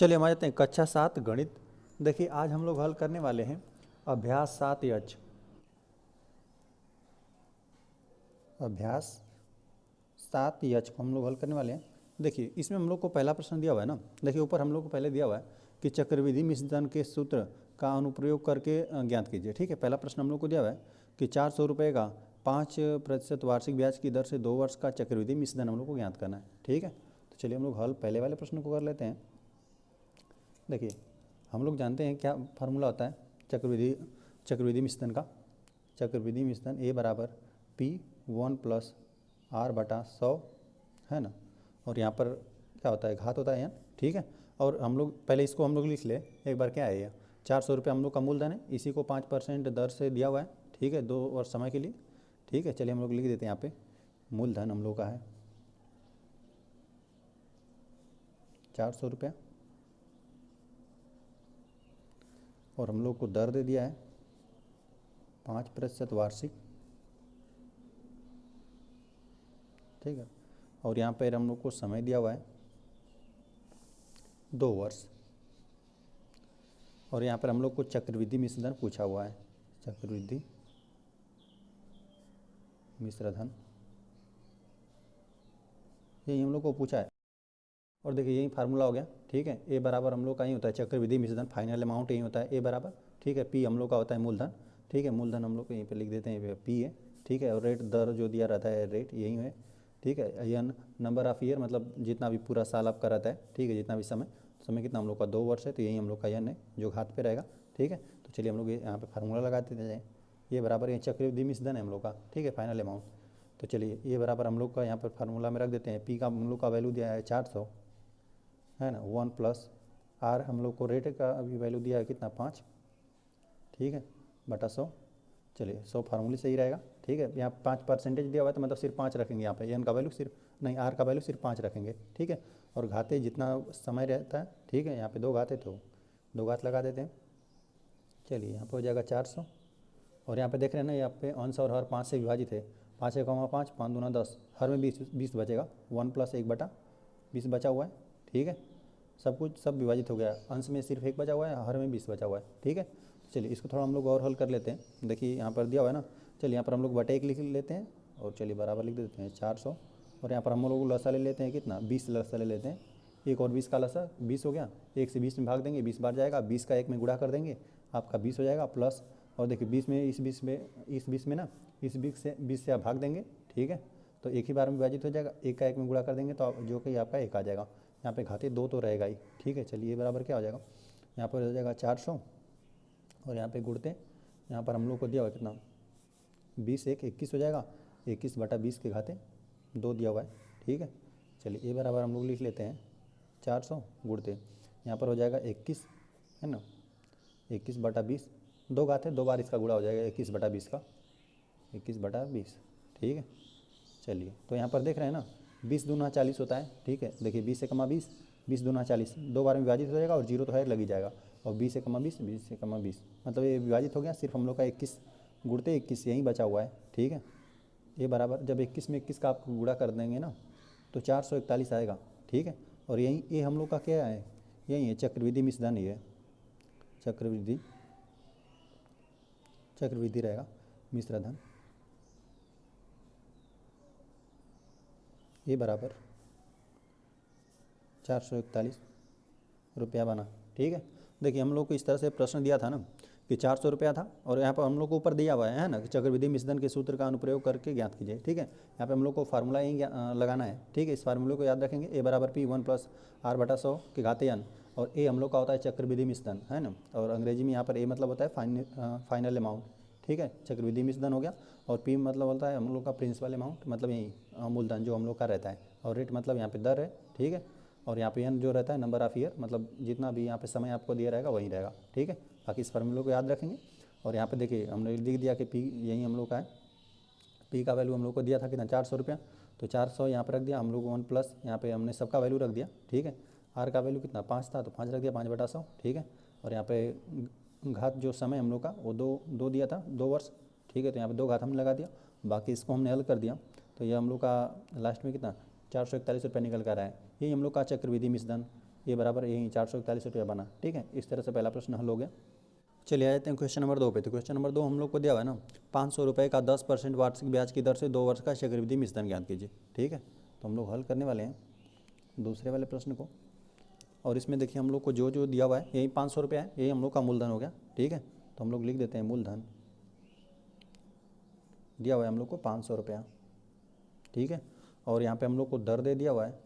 चलिए हम आ जाते हैं कक्षा 7 गणित। देखिए आज हम लोग हल करने वाले हैं अभ्यास 7 अभ्यास 7 को हम लोग हल करने वाले हैं। देखिए इसमें हम लोग को पहला प्रश्न दिया हुआ है ना। देखिए ऊपर हम लोग को पहले दिया हुआ है कि चक्रवृद्धि मिश्रण के सूत्र का अनुप्रयोग करके ज्ञात कीजिए। ठीक है, पहला प्रश्न हम लोग को दिया हुआ है कि 400 रुपये का 5% वार्षिक ब्याज की दर से 2 वर्ष का चक्रवृद्धि मिश्रण हम लोग को ज्ञात करना है। ठीक है, तो चलिए हम लोग हल पहले वाले प्रश्न को कर लेते हैं। देखिए हम लोग जानते हैं क्या फार्मूला होता है चक्रवृद्धि मिश्रण का। चक्रवृद्धि मिश्रण ए बराबर P1 + R/100 है ना, और यहाँ पर क्या होता है घात होता है यहाँ। ठीक है, और हम लोग पहले इसको हम लोग लिख ले एक बार। क्या है ये 400 रुपये हम लोग का मूलधन है, इसी को 5% दर से दिया हुआ है। ठीक है, 2 वर्ष समय के लिए। ठीक है, चलिए हम लोग लिख देते हैं यहाँ पे मूलधन हम लोग का है 400 रुपया, और हम लोग को दर दे दिया है 5% वार्षिक। ठीक है, और यहाँ पर हम लोग को समय दिया हुआ है 2 वर्ष, और यहाँ पर हम लोग को चक्रवृद्धि मिश्रधन पूछा हुआ है। चक्रवृद्धि मिश्रधन यही हम लोग को पूछा है, और देखिए यही फार्मूला हो गया। ठीक है, ए बराबर हम लोग का ही होता है चक्रवृद्धि मिश्रधन, फाइनल अमाउंट यही होता है ए बराबर। ठीक है, पी हम लोग का होता है मूलधन। ठीक है, मूलधन हम लोग को यहीं पे लिख देते हैं पी है। ठीक है, और रेट दर जो दिया रहता है रेट यही है। ठीक है, यन नंबर ऑफ ईयर मतलब जितना भी पूरा साल आपका रहता है। ठीक है, जितना भी समय कितना हम लोग का 2 वर्ष है, तो यही हम लोग का यन है जो घात पे रहेगा। ठीक है, तो चलिए हम लोग यहाँ पे फार्मूला लगा देते हैं। ये बराबर ये चक्रवृद्धि मिश्रधन है हम लोग का। ठीक है, फाइनल अमाउंट। तो चलिए ये बराबर हम लोग का यहाँ पर फार्मूला में रख देते हैं। पी का हम लोग का वैल्यू दिया है 400 है ना, 1 + R हम लोग को रेट का अभी वैल्यू दिया है कितना 5। ठीक है, बटा 100। चलिए 100 फार्मूले सही रहेगा। ठीक है, यहाँ 5% दिया हुआ है तो मतलब सिर्फ 5 रखेंगे यहाँ पे। एन का वैल्यू सिर्फ नहीं, आर का वैल्यू सिर्फ 5 रखेंगे। ठीक है, और घाते जितना समय रहता है। ठीक है, यहाँ पे 2 घाते तो 2 घात लगा देते हैं। चलिए यहाँ पे हो जाएगा 400, और यहाँ पे देख रहे हैं ना यहाँ पे अंश और हर 5 से विभाजित है। 5 × 5 5 दूना 10, हर में 20 बचेगा। 1 + 1/20 बचा हुआ है। ठीक है, सब विभाजित हो गया। अंश में सिर्फ 1 बचा हुआ है, हर में 20 बचा हुआ है। ठीक है, चलिए इसको थोड़ा हम लोग और हल कर लेते हैं। देखिए यहाँ पर दिया हुआ है ना, चलिए यहाँ पर हम लोग बटे 1 लिख लेते हैं, और चलिए बराबर लिख देते हैं 400। और यहाँ पर हम लोग लसा ले लेते हैं कितना 20 लसा ले लेते हैं। 1 और 20 का लसा 20 हो गया। 1 से 20 में भाग देंगे, 20 बार जाएगा। 20 का 1 में गुणा कर देंगे, आपका 20 हो जाएगा प्लस। और देखिए 20 में इस 20 में ना इस 20 से आप भाग देंगे। ठीक है, तो एक ही बार में विभाजित हो जाएगा। 1 का 1 में गुणा कर देंगे तो जो कि आपका 1 आ जाएगा। यहाँ पे घाते 2 तो रहेगा ही। ठीक है, चलिए ये बराबर क्या हो जाएगा, यहाँ पर हो जाएगा 400, और यहाँ पे गुणते यहाँ पर हम लोग को दिया हुआ है कितना 20 1 21 हो जाएगा। 21/20 के घाते 2 दिया हुआ है। ठीक है, चलिए ये बराबर हम लोग लिख लेते हैं 400 गुणते यहाँ पर हो जाएगा 21 है ना। 21/20 2 घाते 2 बार इसका गुणा हो जाएगा 21/20 का 21/20। ठीक है, चलिए तो यहाँ पर देख रहे हैं ना 20 दूना 40 होता है। ठीक है, देखिए 20 से कमा 20, 20 दूना 40, 2 बार में विभाजित हो जाएगा, और 0 तो है लग ही जाएगा। और 20 से कमा 20, 20 से कमा 20 मतलब ये विभाजित हो गया। सिर्फ हम लोग का 21 गुणते 21 यहीं बचा हुआ है। ठीक है, ये बराबर जब 21 में 21 का आप गुणा कर देंगे ना तो 441 आएगा। ठीक है, और यहीं ये हम लोग का क्या है, यही है चक्रवृद्धि मिश्रधन। ये चक्रवृद्धि रहेगा मिश्रधन। ये बराबर 441 रुपया बना। ठीक है, देखिए हम लोग को इस तरह से प्रश्न दिया था ना कि 400 रुपया था, और यहाँ पर हम लोग को ऊपर दिया हुआ है ना कि चक्रवृद्धि मिश्रधन के सूत्र का अनुप्रयोग करके ज्ञात कीजिए। ठीक है, यहाँ पे हम लोग को फार्मूला यही लगाना है। ठीक है, इस फार्मूले को याद रखेंगे। ए बराबर P1 + R/100 के घाते n, और ए हम लोग का होता है चक्रवृद्धि मिश्रधन है ना, और अंग्रेजी में यहाँ पर ए मतलब होता है फाइनल अमाउंट। ठीक है, चक्रवृद्धि मिश्रधन हो गया, और पी मतलब होता है हम लोग का प्रिंसिपल अमाउंट, मतलब यही मूलधन जो हम लोग का रहता है, और रेट मतलब यहाँ पे दर है। ठीक है, और यहाँ पे एन जो रहता है नंबर ऑफ ईयर, मतलब जितना भी यहाँ पे समय आपको दिया रहेगा वही रहेगा। ठीक है, बाकी इस फार्मूले को याद रखेंगे। और यहाँ पे देखिए हमने लिख दिया कि पी यही हम लोग का है। पी का वैल्यू हम लोग को दिया था कितना 400 रुपया, तो 400 यहाँ पर रख दिया हम लोग 1 प्लस यहाँ पे हमने सबका वैल्यू रख दिया। ठीक है, आर का वैल्यू कितना 5 था तो 5 रख दिया 5/100। ठीक है, और यहाँ पे घात जो समय हम लोग का वो 2 दिया था 2 वर्ष। ठीक है, तो यहाँ पे 2 घात हमने लगा दिया। बाकी इसको हमने हल कर दिया, तो ये हम लोग का लास्ट में कितना 441 रुपया निकल कर आया है। यही हम लोग का चक्रवृद्धि मिश्रधन ये बराबर यही 441 रुपया बना। ठीक है, इस तरह से पहला प्रश्न हल हो गया। चलिए आ जाते हैं क्वेश्चन नंबर 2 पे। तो क्वेश्चन नंबर 2 हम लोग को दिया हुआ है ना, 500 रुपये का 10% वार्षिक ब्याज की दर से 2 वर्ष का चक्रवृद्धि मिश्रण ज्ञात कीजिए। ठीक है, तो हम लोग हल करने वाले हैं दूसरे वाले प्रश्न को। और इसमें देखिए हम लोग को जो जो दिया हुआ है यही 500 रुपया है, यही हम लोग का मूलधन हो गया। ठीक है, तो हम लोग लिख देते हैं मूलधन दिया हुआ है हम लोग को 500 रुपया। ठीक है, और यहाँ पे हम लोग को दर दे दिया हुआ है,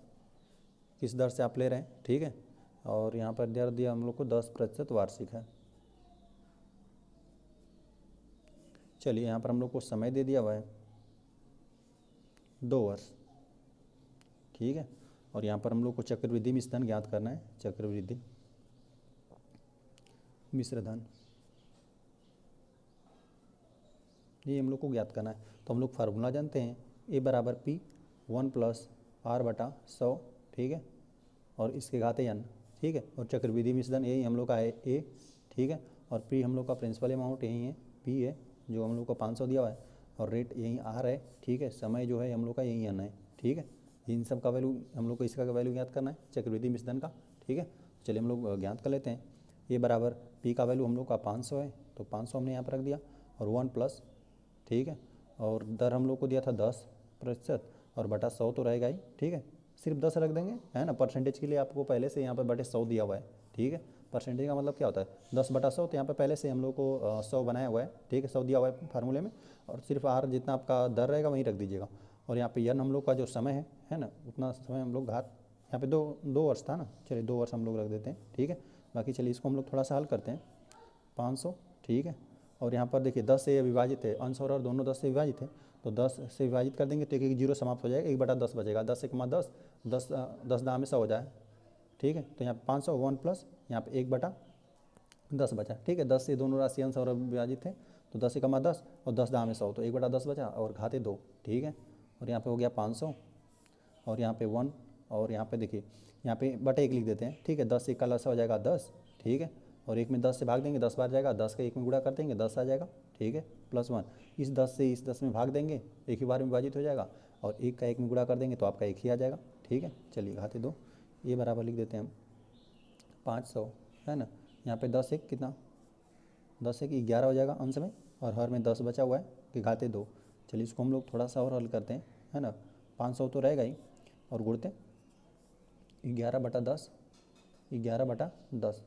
किस दर से आप ले रहे हैं। ठीक है, और यहाँ पर दर दिया हम लोग को 10% वार्षिक है। चलिए यहाँ पर हम लोग को समय दे दिया हुआ है 2 वर्ष। ठीक है, और यहाँ पर हम लोग को चक्रवृद्धि मिश्रधन ज्ञात करना है, चक्रवृद्धि मिश्रधन ये हम लोग को ज्ञात करना है। तो हम लोग फार्मूला जानते हैं, ए बराबर पी 1 प्लस आर बटा 100। ठीक है, और इसके घाते n। ठीक है, और चक्रवृद्धि मिश्रधन यही हम लोग का है ए। ठीक है, और पी हम लोग का प्रिंसिपल अमाउंट यही है, पी है जो हम लोग को 500 दिया हुआ है, और रेट यही आर है। ठीक है, समय जो है हम लोग का यही n है। ठीक है, इन सब का वैल्यू हम लोग को इसका वैल्यू ज्ञात करना है, चक्रवृद्धि मिश्रधन का। ठीक है, चलिए हम लोग ज्ञात कर लेते हैं। ये बराबर पी का वैल्यू हम लोग का 500 है, तो 500 हमने यहाँ पर रख दिया, और 1 प्लस। ठीक है, और दर हम लोग को दिया था 10%, और बटा 100 तो रहेगा ही। ठीक है, सिर्फ 10 रख देंगे, है ना। परसेंटेज के लिए आपको पहले से यहाँ पर बटे 100 दिया हुआ है। ठीक है, परसेंटेज का मतलब क्या होता है 10 बटा 100, तो यहाँ पर पहले से हम लोग को 100 बनाया हुआ है। ठीक है, 100 दिया हुआ है फार्मूले में, और सिर्फ आर जितना आपका दर रहेगा वहीं रख दीजिएगा। और यहाँ पे यन हम लोग का जो समय है ना, उतना समय हम लोग घात, यहाँ पे दो वर्ष था ना, चलिए 2 वर्ष हम लोग रख देते हैं। ठीक है, बाकी चलिए इसको हम लोग थोड़ा सा हल करते हैं। 500, ठीक है, और यहाँ पर देखिए 10 से विभाजित है, अंश और दोनों 10 से विभाजित है, तो 10 से विभाजित कर देंगे तो एक जीरो समाप्त हो जाएगा, 1/10 बचेगा। 10 से कमा 10, 10 दाम में 100 हो जाए। ठीक है, तो यहाँ 500 1 प्लस यहाँ पे 1/10 बचा। ठीक है, 10 से दोनों राशि अंश और विभाजित है, तो 10 से कमा 10 और 10 दाम में 100, तो 1/10 बचा, और घाते 2। ठीक है, और यहाँ पे हो गया 500, और यहाँ पे 1, और यहाँ पे देखिए यहाँ पे बटे 1 लिख देते हैं। ठीक है, 10 से 1 का लसा हो जाएगा 10। ठीक है, और 1 में 10 से भाग देंगे 10 बार जाएगा, 10 का 1 में गुणा कर देंगे 10 आ जाएगा। ठीक है, प्लस 1, इस 10 से इस 10 में भाग देंगे, एक ही बार में विभाजित हो जाएगा, और 1 का 1 में गुणा कर देंगे तो आपका 1 ही आ जाएगा। ठीक है, चलिए घाते 2, ये बराबर लिख देते हैं हम 500, है ना। यहाँ पे 10 1 कितना, 10 1 11 हो जाएगा अंश में, और हर में 10 बचा हुआ है कि घाते 2। चलिए इसको हम लोग थोड़ा सा और हल करते हैं, है ना। 500 तो रहेगा ही, और गुणते 11/10, 11/10।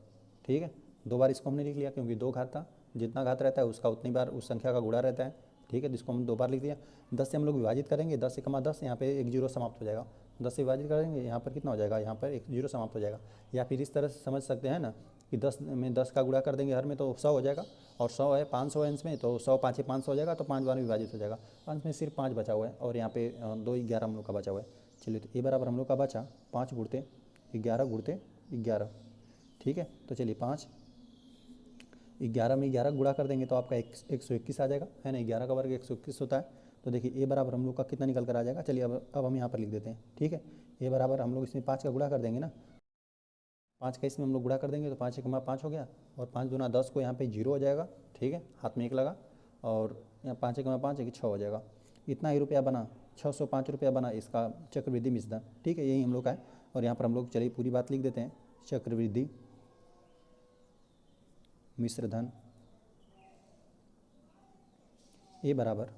ठीक है, 2 बार इसको हमने लिख लिया क्योंकि 2 घात था, जितना घात रहता है उसका उतनी बार उस संख्या का गुणा रहता है। ठीक है, जिसको हम 2 बार लिख दिया। 10 से हम लोग विभाजित करेंगे, 10 से कमा 10, यहाँ पे 1 जीरो समाप्त हो जाएगा। 10 से विभाजित करेंगे, यहाँ पर कितना हो जाएगा, यहाँ पर 1 जीरो समाप्त हो जाएगा। या फिर इस तरह से समझ सकते हैं ना कि 10 में 10 का गुणा कर देंगे हर में, तो 100 हो जाएगा, और 100 है 500 है अंश में, तो 100 5 500 हो जाएगा, तो 5 बार में विभाजित हो जाएगा। अंश में सिर्फ 5 बचा हुआ है, और यहाँ पे 2 11 हम लोग का बचा हुआ है। चलिए, तो ये बराबर हम लोग का बचा 5 गुणते 11 गुणते 11। ठीक है, तो चलिए 5 11 में 11 गुणा कर देंगे तो आपका 121 आ जाएगा, है ना। 11 का वर्ग 121 होता है। तो देखिए ए बराबर हम लोग का कितना निकल कर आ जाएगा। चलिए अब हम यहाँ पर लिख देते हैं। ठीक है, ए बराबर हम लोग इसमें 5 का गुणा कर देंगे ना, 5 का इसमें हम लोग गुणा कर देंगे तो 5 1 5 हो गया, और 5 दूना 10 को यहाँ पे 0 हो जाएगा। ठीक है, हाथ में 1 लगा, और यहाँ 5 1 5 1 6 हो जाएगा। इतना ही रुपया बना, 605 रुपया बना इसका चक्रवृद्धि मिश्रधन। ठीक है, यही हम लोग का है। और यहाँ पर हम लोग चलिए पूरी बात लिख देते हैं, चक्रवृद्धि मिश्रधन ये बराबर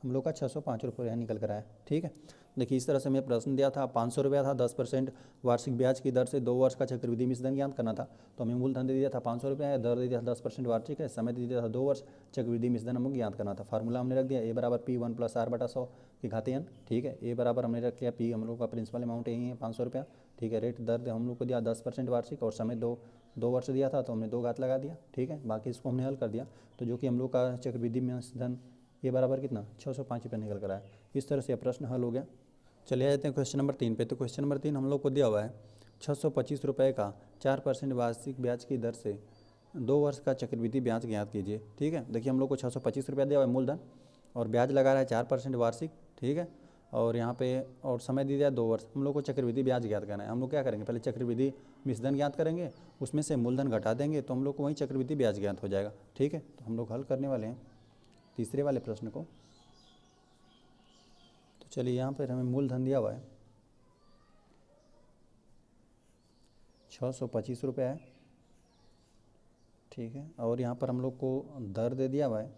हम लोग का 605 रुपया निकल कर आया। ठीक है, देखिए इस तरह से मैं प्रश्न दिया था, 500 रुपया था, 10% वार्षिक ब्याज की दर से 2 वर्ष का चक्रवृद्धि मिश्रधन ज्ञात करना था। तो हमें मूलधन दे दिया था 500 रुपया है, दर दे दिया था 10% वार्षिक है, समय दे दिया था 2 वर्ष, चक्रवृद्धि मिश्रधन हमको ज्ञात करना था। फार्मूला हमने रख दिया, ए बराबर पी 1 प्लस आर बटा 100 की घाते n। ठीक है, ए बराबर हमने रख लिया, पी हम लोग का प्रिंसिपल अमाउंट यही है 500 रुपया। ठीक है, रेट दर हम लोग को दिया 10% वार्षिक, और समय 2 वर्ष दिया था, तो हमने 2 घात लगा दिया। ठीक है, बाकी इसको हमने हल कर दिया, तो जो कि हम लोग का चक्रवृद्धि मिश्रधन ये बराबर कितना 605 रुपये निकल कर आया। इस तरह से प्रश्न हल हो गया। चलिए आ जाते हैं क्वेश्चन नंबर 3 पे। तो क्वेश्चन नंबर 3 हम लोग को दिया हुआ है 625 रुपये का 4% वार्षिक ब्याज की दर से 2 वर्ष का चक्रवृद्धि ब्याज ज्ञात कीजिए। ठीक है, देखिए हम लोग को 625 रुपया दिया हुआ है मूलधन, और ब्याज लगा रहा है 4% वार्षिक। ठीक है, और यहाँ पे और समय दे दिया 2 वर्ष। हम लोग को चक्रवृद्धि ब्याज ज्ञात करना है। हम लोग क्या करेंगे, पहले चक्रवृद्धि मिश्रधन ज्ञात करेंगे, उसमें से मूलधन घटा देंगे, तो हम लोग को वहीं चक्रवृद्धि ब्याज ज्ञात हो जाएगा। ठीक है, तो हम लोग हल करने वाले हैं तीसरे वाले प्रश्न को। तो चलिए यहाँ पर हमें मूलधन दिया हुआ है 625 है, ठीक है। और यहाँ पर हम लोग को दर दे दिया हुआ है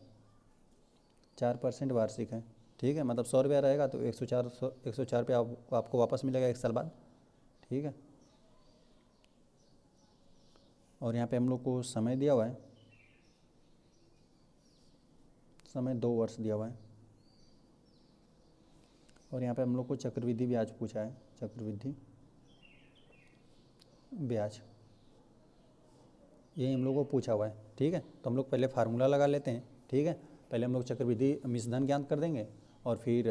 4% वार्षिक है, ठीक है। मतलब 100 रुपया रहेगा तो 104 रुपया आपको वापस मिलेगा 1 साल बाद, ठीक है। और यहाँ पे हम लोग को समय दिया हुआ है, समय 2 वर्ष दिया हुआ है। और यहाँ पे हम लोग को चक्रवृद्धि ब्याज पूछा है, चक्रवृद्धि ब्याज यही हम लोग को पूछा हुआ है, ठीक है। तो हम लोग पहले फार्मूला लगा लेते हैं, ठीक है। पहले हम लोग चक्रवृद्धि मिश्रधन ज्ञात कर देंगे और फिर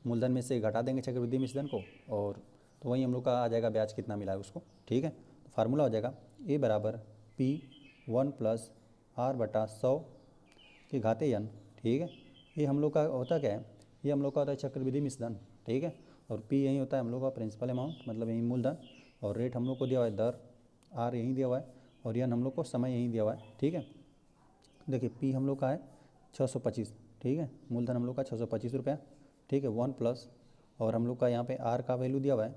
मूलधन में से घटा देंगे चक्रवृद्धि मिश्रधन को, और तो वही हम लोग का आ जाएगा ब्याज कितना मिला है उसको, ठीक है। तो फार्मूला हो जाएगा A बराबर P1 + R/100 की घाते n, ठीक है। ये हम लोग का होता क्या है, ये हम लोग का होता है चक्रवृद्धि मिश्रधन, ठीक है। और P यही होता है हम लोग का प्रिंसिपल अमाउंट, मतलब यही मूलधन, और रेट हम लोग को दिया हुआ है दर, R यहीं दिया हुआ है, और n हम लोग को समय यहीं दिया हुआ है, ठीक है। देखिए P हम लोग का है 625, ठीक है। मूलधन हम लोग का 625 रुपया, ठीक है। 1 प्लस, और हम लोग का यहाँ पे R का वैल्यू दिया हुआ है,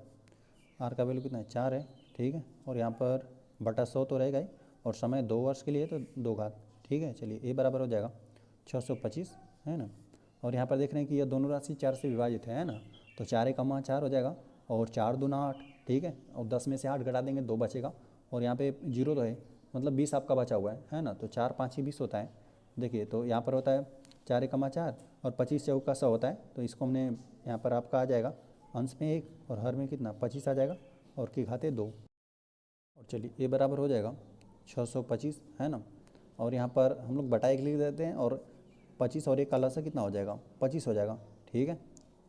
R का वैल्यू कितना है 4 है, ठीक है। और यहाँ पर बटा 100 तो रहेगा ही, और समय 2 वर्ष के लिए तो 2 घात, ठीक है। चलिए A बराबर हो जाएगा 625, है ना। और यहाँ पर देख रहे हैं कि यह दोनों राशि 4 से विभाजित है ना, तो 4 हो जाएगा, और 4 दूना 8, ठीक है। और 10 में से 8 घटा देंगे 2 बचेगा, और यहाँ पे 0 तो है, मतलब 20 आपका बचा हुआ है ना। तो 4 5 ही 20 होता है। देखिए तो यहाँ पर होता है 4 और 25 चौक का 100 होता है, तो इसको हमने यहाँ पर आपका आ जाएगा अंश में 1 और हर में कितना 25 आ जाएगा, और की घाते 2। और चलिए A बराबर हो जाएगा 625, है ना। और यहाँ पर हम लोग बटा 1 लिख देते हैं, और 25 और 1 का लसा कितना हो जाएगा 25 हो जाएगा, ठीक है,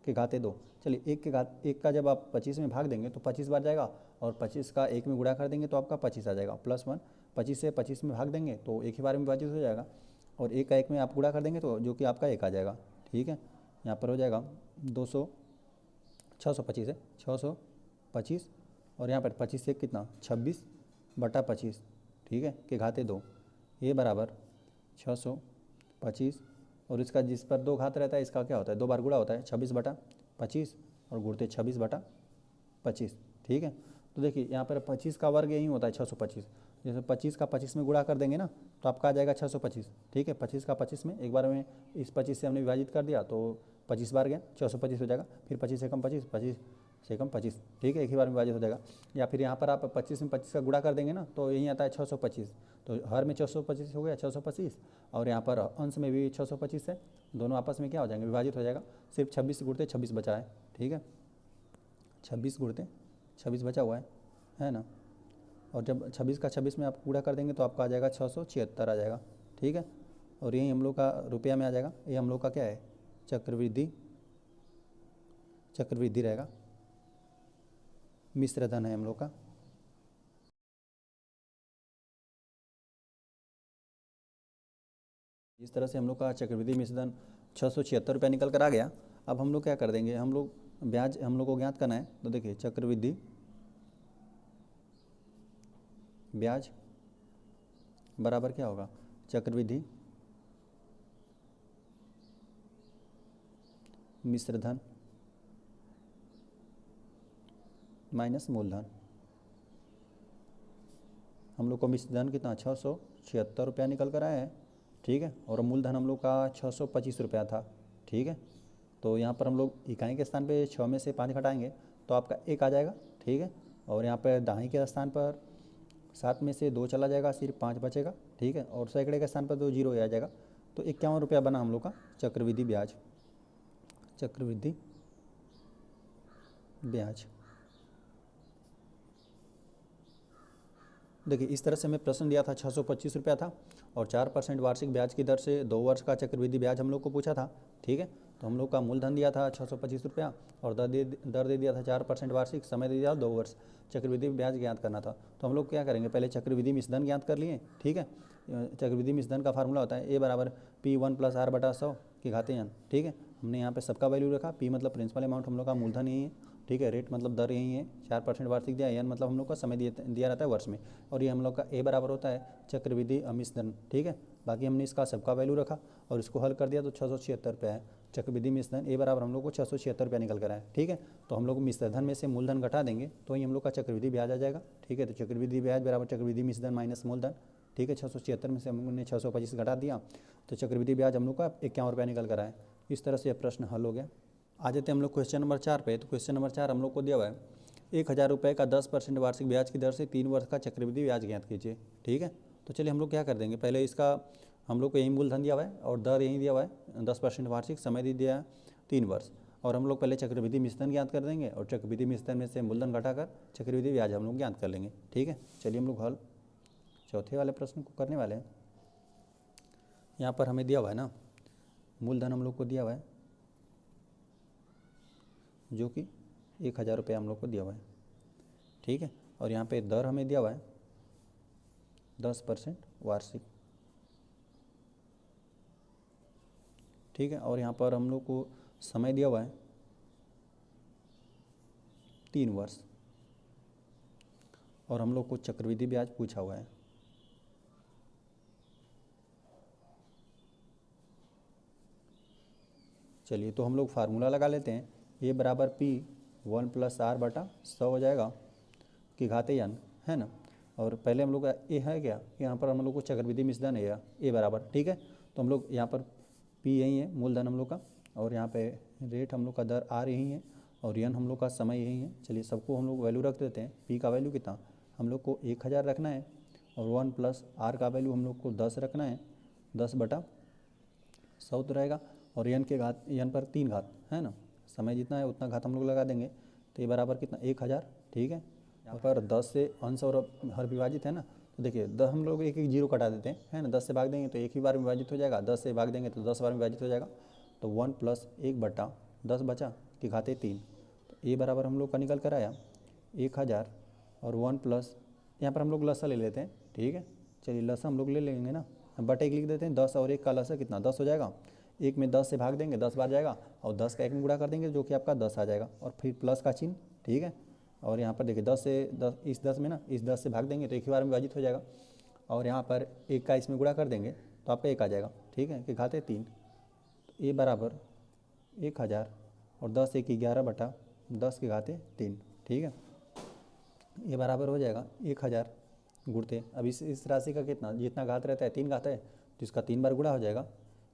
के घाते 2। चलिए 1 का जब आप 25 में भाग देंगे तो 25 बार जाएगा, और 25 का 1 में गुणा कर देंगे तो आपका 25 आ जाएगा, +1। 25 से 25 में भाग देंगे तो एक ही बार में विभाजित हो जाएगा, और 1 का 1 में आप गुणा कर देंगे तो जो कि आपका 1 आ जाएगा, ठीक है। यहाँ पर हो जाएगा 625 है, 625, और यहाँ पर 25 से कितना 26/25, ठीक है, के घाते 2। ये बराबर 625, और इसका जिस पर 2 घात रहता है इसका क्या होता है 2 बार गुणा होता है, 26/25, और गुणते 26/25, ठीक है। तो देखिए यहाँ पर 25 का वर्ग यही होता है 625, जैसे 25 का 25 में गुणा कर देंगे ना तो आपका आ जाएगा 625, ठीक है। 25 का 25 में एक बार में इस 25 से हमने विभाजित कर दिया तो 25 बार गया 625 हो जाएगा, फिर 25 से कम 25, 25 से कम 25, ठीक है, एक ही बार में विभाजित हो जाएगा। या फिर यहाँ पर आप 25 में 25 का गुणा कर देंगे ना तो यही आता है 625, तो हर में 625 हो गया 625, और यहाँ पर अंश में भी 625 है, दोनों आपस में क्या हो जाएंगे विभाजित हो जाएगा। सिर्फ 26 गुणते 26 बचा है, ठीक है, 26 गुणते 26 बचा हुआ है ना। और जब 26 का 26 में आप पूरा कर देंगे तो आपका आ जाएगा 676 आ जाएगा, ठीक है। और यही हम लोग का रुपया में आ जाएगा, ये हम लोग का क्या है चक्रवृद्धि रहेगा, मिश्र धन है हम लोग का। इस तरह से हम लोग का चक्रवृद्धि मिश्र धन 676 रुपया निकल कर आ गया। अब हम लोग क्या कर देंगे, हम लोग ब्याज हम लोग को ज्ञात करना है, तो देखिए चक्रवृद्धि ब्याज बराबर क्या होगा चक्रवृद्धि मिश्र धन माइनस मूलधन। हम लोग को मिश्र धन कितना 676 रुपया निकल कर आया है, ठीक है। और मूलधन हम लोग का 625 रुपया था, ठीक है। तो यहाँ पर हम लोग इकाई के स्थान पे 6 में से 5 घटाएंगे तो आपका 1 आ जाएगा, ठीक है। और यहाँ पर दहाई के स्थान पर 7 में से 2 चला जाएगा, सिर्फ 5 बचेगा, ठीक है। और सैकड़े के स्थान पर तो 0 आ जाएगा, तो 51 रुपया बना हम लोग का चक्रवृद्धि ब्याज, चक्रवृद्धि ब्याज। देखिए इस तरह से हमें प्रश्न दिया था 625 रुपया था, और 4% वार्षिक ब्याज की दर से 2 वर्ष का चक्रवृद्धि ब्याज हम लोग को पूछा था, ठीक है। तो हम लोग का मूलधन दिया था 625 रुपया, और दर दे दिया था 4% वार्षिक, समय दे दिया 2 वर्ष, चक्रवृद्धि ब्याज ज्ञात करना था। तो हम लोग क्या करेंगे, पहले चक्रवृद्धि मिश्रधन ज्ञात कर लिए, ठीक है। चक्रवृद्धि मिश्रधन का फार्मूला होता है A बराबर P1 + R/100 की घाते n, ठीक है। हमने यहाँ पे सबका वैल्यू रखा, P मतलब प्रिंसिपल अमाउंट हम लोग का मूलधन यही है, ठीक है। रेट मतलब दर यही है, 4% वार्षिक दिया, n मतलब हम लोग का समय दिया रहता है वर्ष में, और ये हम लोग का A बराबर होता है चक्रवृद्धि मिश्रधन, ठीक है। बाकी हमने इसका सबका वैल्यू रखा और इसको हल कर दिया तो 676 रुपया है। चक्रवृद्धि मिश्रधन ए बराबर हम लोग को 676 रुपया निकल कर आया। ठीक है, तो हम लोग मिश्रधन में से मूलधन घटा देंगे तो ही हम लोग का चक्रवृद्धि ब्याज आ जाएगा। ठीक है, तो चक्रवृद्धि ब्याज बराबर चक्रवृद्धि मिश्रधन माइनस मूलधन। ठीक है, 676 में से हमने 625 घटा दिया तो चक्रवृद्धि ब्याज हम लोग का 51 रुपया निकल कर आया। इस तरह से यह प्रश्न हल हो गया। आ जाते हैं हम लोग क्वेश्चन नंबर 4 पे। तो क्वेश्चन नंबर 4 हम लोग को दिया हुआ है 1000 रुपये का 10% वार्षिक ब्याज की दर से 3 वर्ष का चक्रवृद्धि ब्याज ज्ञात कीजिए। ठीक है, तो चलिए हम लोग क्या कर देंगे, पहले इसका हम लोग को यही मूलधन दिया हुआ है और दर यही दिया हुआ है 10% वार्षिक, समय दे दिया है 3 वर्ष। और हम लोग पहले चक्रवृद्धि मिश्रधन ज्ञात कर देंगे और चक्रवृद्धि मिश्रधन में से मूलधन घटाकर चक्रवृद्धि ब्याज हम लोग ज्ञात कर लेंगे। ठीक है, चलिए हम लोग हल चौथे वाले प्रश्न को करने वाले हैं। यहाँ पर हमें दिया हुआ है ना, मूलधन हम लोग को दिया हुआ है जो कि 1000 रुपये हम लोग को दिया हुआ है। ठीक है, और यहाँ पे दर हमें दिया हुआ है 10% वार्षिक। ठीक है, और यहाँ पर हम लोग को समय दिया हुआ है 3 वर्ष और हम लोग को चक्रवृद्धि ब्याज पूछा हुआ है। चलिए तो हम लोग फार्मूला लगा लेते हैं। ए बराबर पी 1 + r बटा 100 हो जाएगा कि घाते n, है ना। और पहले हम लोग का ए है क्या, यहाँ पर हम लोग को चक्रवृद्धि मिश्रधन है ए बराबर। ठीक है, तो हम लोग यहाँ पर पी यही है मूलधन हम लोग का, और यहाँ पे रेट हम लोग का दर आर यही है और एन हम लोग का समय यही है। चलिए सबको हम लोग वैल्यू रख देते हैं। पी का वैल्यू कितना हम लोग को 1000 रखना है और 1 + r का वैल्यू हम लोग को 10 रखना है, 10/100 तो रहेगा। और एन के घात, एन पर 3 घात है ना, समय जितना है उतना घात हम लोग लगा देंगे तो ये बराबर कितना 1000। ठीक है, यहाँ पर 10 से अंश और हर विभाजित है ना, तो देखिए 10 हम लोग एक एक जीरो कटा देते हैं, है ना। 10 से भाग देंगे तो एक ही बार में विभाजित हो जाएगा, 10 से भाग देंगे तो 10 बार में विभाजित हो जाएगा। तो 1 + 1/10 बचा कि घाते 3। तो ये बराबर हम लोग का निकल कर आया 1000 और 1 + यहाँ पर हम लोग लसा ले लेते हैं। ठीक है, चलिए लसा हम लोग ले लेंगे ना, बटे 1 लिख देते हैं। 10 और 1 का लसा कितना 10 हो जाएगा। 1 में 10 से भाग देंगे 10 बार जाएगा और 10 का 1 में गुणा कर देंगे जो कि आपका 10 आ जाएगा और फिर प्लस का चिन्ह। ठीक है, और यहाँ पर देखिए 10 से 10 इस 10 में ना इस 10 से भाग देंगे तो एक ही बार में विभाजित हो जाएगा और यहाँ पर 1 का इसमें गुणा कर देंगे तो आपका 1 आ जाएगा। ठीक है, कि घाते 3। तो ए बराबर 1000 और 10 1 11/10 के घाते 3। ठीक है, ये बराबर हो जाएगा 1000 गुणते, अब इस राशि का कितना, जितना घात रहता है 3 घात है तो इसका 3 बार गुणा हो जाएगा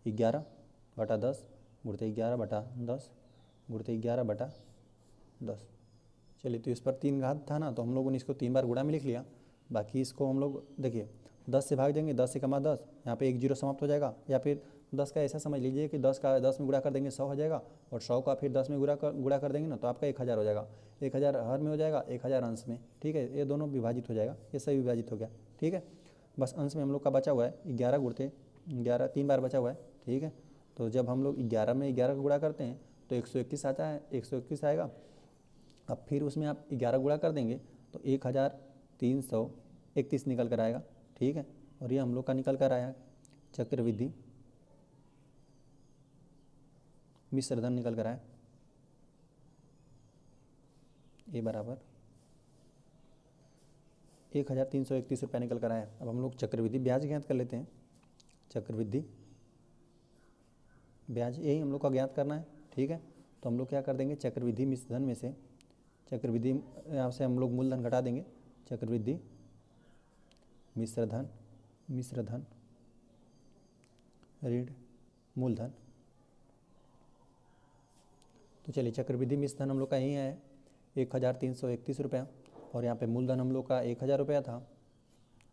11/10 गुणते 11/10 गुणते 11/10। चलिए तो इस पर 3 घात था ना, तो हम लोगों ने इसको 3 बार गुणा में लिख लिया। बाकी इसको हम लोग देखिए 10 से भाग देंगे, 10 से कमा 10, यहाँ पे 1 जीरो समाप्त हो जाएगा। या फिर 10 का ऐसा समझ लीजिए कि 10 का 10 में गुणा कर देंगे 100 हो जाएगा और 100 का फिर 10 में गुणा कर देंगे ना तो आपका 1000 हो जाएगा। 1000 हर में हो जाएगा, 1000 अंश में। ठीक है, ये दोनों विभाजित हो जाएगा, ये सही विभाजित हो गया। ठीक है, बस अंश में हम लोग का बचा हुआ है 11 गुणते 11, 3 बार बचा हुआ है। ठीक है, तो जब हम लोग 11 में 11 का गुणा करते हैं तो 121 आता है, 121 आएगा। अब फिर उसमें आप 11 गुणा कर देंगे तो 1331 निकल कर आएगा। ठीक है, और ये हम लोग का निकल कर आया चक्रवृद्धि मिश्रधन निकल कर आया। ये बराबर 1331 रुपया निकल कर आया। अब हम लोग चक्रवृद्धि ब्याज ज्ञात कर लेते हैं। चक्रवृद्धि ब्याज यही हम लोग का ज्ञात करना है। ठीक है, तो हम लोग क्या कर देंगे, चक्रवृद्धि मिश्रधन में से चक्रवृद्धि यहाँ से हम लोग मूलधन घटा देंगे, चक्रवृद्धि मिश्रधन ऋण मूलधन। तो चलिए चक्रवृद्धि मिश्रधन हम लोग का यही है 1331 रुपया और यहाँ पे मूलधन हम लोग का 1000 रुपया था।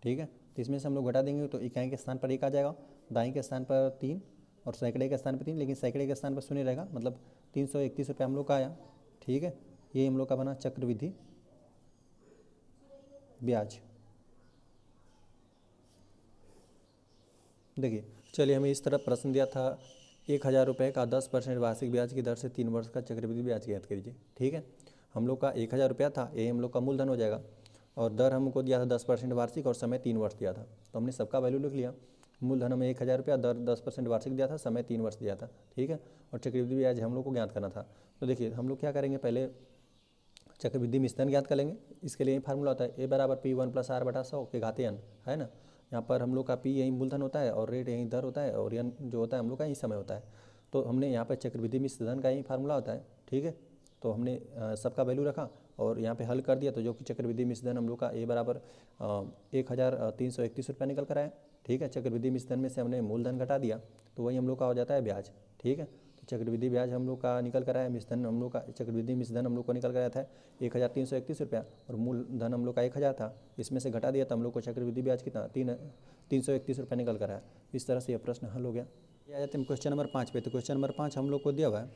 ठीक है, तो इसमें से हम लोग घटा देंगे तो इकाई के स्थान पर 1 आ जाएगा, दाई के स्थान पर 3 और सैकड़े के स्थान पर 3, लेकिन सैकड़े के स्थान पर 0 रहेगा, मतलब 331 रुपया हम लोग का आया। ठीक है, ये हम लोग का बना चक्रवृद्धि ब्याज। देखिए चलिए हमें इस तरह प्रश्न दिया था 1000 रुपये का 10% वार्षिक ब्याज की दर से 3 वर्ष का चक्रवृद्धि ब्याज ज्ञात कीजिए। ठीक है, हम लोग का 1000 रुपया था, ये हम लोग का मूलधन हो जाएगा और दर हमको दिया था 10% वार्षिक और समय 3 वर्ष दिया था। तो हमने सबका वैल्यू लिख लिया। मूलधन हमें 1000 रुपया, दर 10% वार्षिक दिया था, समय 3 वर्ष दिया था। ठीक है, और चक्रवृद्धि ब्याज हम लोग को ज्ञात करना था। तो देखिए हम लोग क्या करेंगे, पहले चक्रवृद्धि मिश्रधन ज्ञात कर लेंगे। इसके लिए फार्मूला होता है ए बराबर पी 1 + r/100 के घाते n, है ना। यहाँ पर हम लोग का पी यही मूलधन होता है और रेट यही दर होता है और एन जो होता है हम लोग का यही समय होता है। तो हमने यहाँ पर चक्रवृद्धि मिश्र धन का ही फार्मूला होता है, ठीक है। तो हमने सबका वैल्यू रखा और यहाँ पे हल कर दिया, तो जो कि चक्रवृद्धि मिश्र धन हम लोग का ए बराबर 1331 रुपया निकल कर आया, ठीक है। चक्रवृद्धि मिश्र धन में से हमने मूलधन घटा दिया, तो वही हम लोग का हो जाता है ब्याज, ठीक है। तो चक्रवृद्धि ब्याज हम लोग का निकल कर आया, मिश्र धन हम लोग का, चक्रवृद्धि मिश्र धन हम लोग को निकल कर आया था 1331 रुपया, और मूलधन हम लोग का 1000 था, इसमें से घटा दिया तो हम लोग को चक्रवृद्धि ब्याज कितना 331 रुपया निकल कर आया। इस तरह से यह प्रश्न हल हो गया। आ जाते हैं क्वेश्चन नंबर 5 पे। तो क्वेश्चन नंबर 5 हम लोग को दिया हुआ है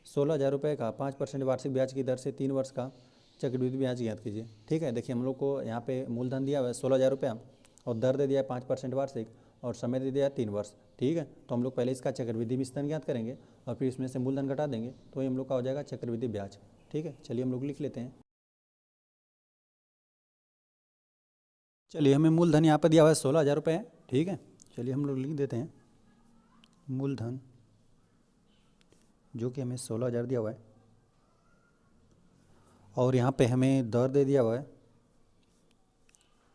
16,000 रुपये का 5% वार्षिक ब्याज की दर से 3 वर्ष का चक्रवृद्धि ब्याज ज्ञात कीजिए, ठीक है। देखिए हम लोग को यहाँ पे मूलधन दिया हुआ है 16,000 रुपया और दर दे दिया है 5% वार्षिक और समय दे दिया है 3 वर्ष, ठीक है। तो हम लोग पहले इसका चक्रवृद्धि मिश्र धन ज्ञात करेंगे और फिर इसमें से मूलधन घटा देंगे, तो ये हम लोग का हो जाएगा चक्रवृद्धि ब्याज, ठीक है। चलिए हम लोग लिख लेते हैं। चलिए हमें मूलधन यहाँ पर दिया हुआ है 16,000 रुपये है, ठीक है। चलिए हम लोग लिख देते हैं मूलधन जो कि हमें 16,000 दिया हुआ है और यहाँ पे हमें दर दे दिया हुआ है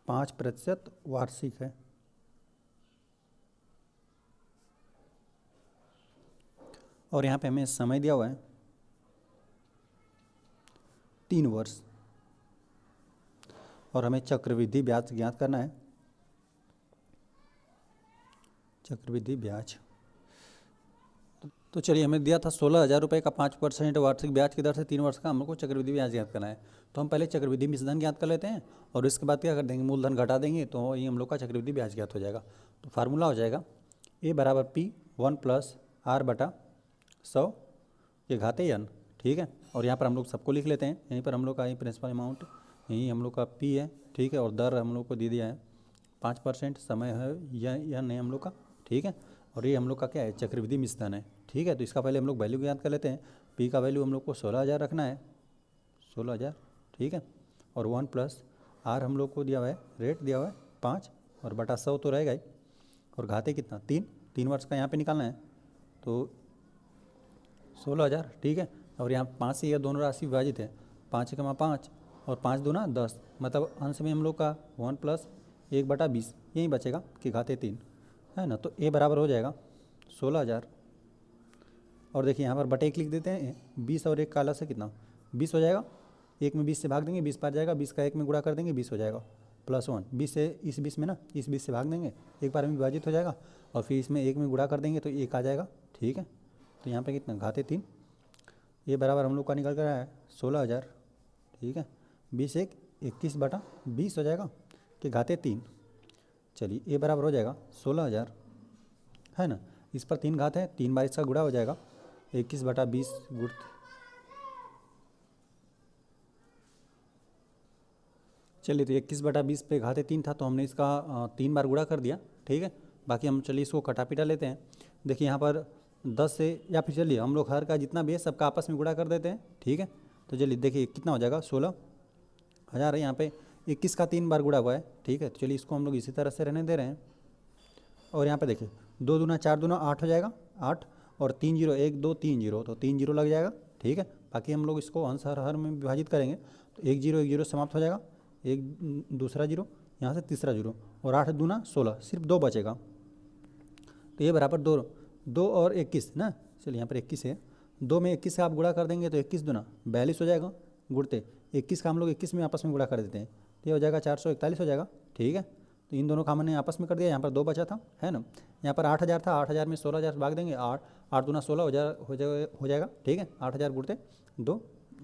5% वार्षिक है, और यहाँ पे हमें समय दिया हुआ है 3 वर्ष, और हमें चक्रवृद्धि ब्याज ज्ञात करना है, चक्रवृद्धि ब्याज। तो चलिए हमें दिया था 16,000 रुपये का 5% वार्षिक ब्याज की दर से 3 वर्ष का हम लोग को चक्रवृद्धि ब्याज ज्ञात करना है। तो हम पहले चक्रवृद्धि मिश्र धन ज्ञात कर लेते हैं और इसके बाद क्या कर देंगे, मूलधन घटा देंगे, तो ये हम लोग का चक्रवृद्धि ब्याज ज्ञात हो जाएगा। तो फार्मूला हो जाएगा ए बराबर P1 + R/100 के घाते n, ठीक है। और यहाँ पर हम लोग सबको लिख लेते हैं, यहीं पर हम लोग का प्रिंसिपल अमाउंट यहीं हम लोग का P है, ठीक है। और दर हम लोग को दे दिया है 5%, समय है या नहीं हम लोग का, ठीक है। और ये हम लोग का क्या है, चक्रवृद्धि मिश्र धन है, ठीक है। तो इसका पहले हम लोग वैल्यू ज्ञात कर लेते हैं। P का वैल्यू हम लोग को 16,000 रखना है, 16,000, ठीक है। और 1 + R हम लोग को दिया हुआ है, रेट दिया हुआ है 5 और बटा 100 तो रहेगा ही, और घाते कितना 3 वर्ष का यहाँ पे निकालना है, तो 16,000, ठीक है। और यहाँ 5 से यह दोनों राशि विभाजित है, 5 × 5 और 5 दूना 10, मतलब अंश में हम लोग का 1 + 1/20 यही बचेगा कि घाते 3 है ना। तो ए बराबर हो जाएगा 16,000, और देखिए यहाँ पर बटे 1 लिख देते हैं, 20 और 1 का अलग से कितना 20 हो जाएगा, 1 में 20 से भाग देंगे 20 पार जाएगा, 20 का 1 में गुणा कर देंगे 20 हो जाएगा, +1 20 से इस 20 में ना, इस 20 से भाग देंगे, एक बार में विभाजित हो जाएगा, और फिर इसमें 1 में गुणा कर देंगे तो 1 आ जाएगा, ठीक है। तो यहाँ पे कितना घाते 3, ये बराबर हम लोग का निकल कर आया है 16,000, ठीक है। 20 1 21/20 हो जाएगा कि घाते 3। चलिए ये बराबर हो जाएगा 16,000 है ना। इस पर 3 घात है, 3 बार इसका गुणा हो जाएगा 21/20 गुण, चलिए तो 21/20 पे घाते 3 था तो हमने इसका 3 बार गुणा कर दिया, ठीक है। बाकी हम चलिए इसको कटा पिटा लेते हैं। देखिए यहाँ पर 10 से, या फिर चलिए हम लोग हर का जितना भी है सबका आपस में गुणा कर देते हैं, ठीक है। तो चलिए देखिए कितना हो जाएगा 16,000 है, यहाँ पे 21 का 3 बार गुणा हुआ है, ठीक है। तो चलिए इसको हम लोग इसी तरह से रहने दे रहे हैं। और यहाँ पे देखिए 2 दूना 4 दूना 8 हो जाएगा, 8 और 3 0 1 2 3 0, तो 3 0 लग जाएगा, ठीक है। बाकी हम लोग इसको अंश हर में विभाजित करेंगे तो 1 0 1 0 समाप्त हो जाएगा, एक दूसरा 0 यहाँ से तीसरा 0, और 8 दूना 16, सिर्फ 2 बचेगा, तो ये बराबर 2 और 21 ना। चलिए यहाँ पर 21 है, 2 में 21 से आप गुणा कर देंगे तो 21 दूना 42 हो जाएगा, गुणते 21 का हम लोग 21 में आपस में गुणा कर देते हैं, तो ये हो जाएगा 441 हो जाएगा, ठीक है। तो इन दोनों का हमने आपस में कर दिया, यहाँ पर 2 बचा था है ना। यहाँ पर 8,000 था, 8,000 में 16,000 भाग देंगे, 8 दूना 16 हो जाएगा, ठीक है। 8,000 गुणते 2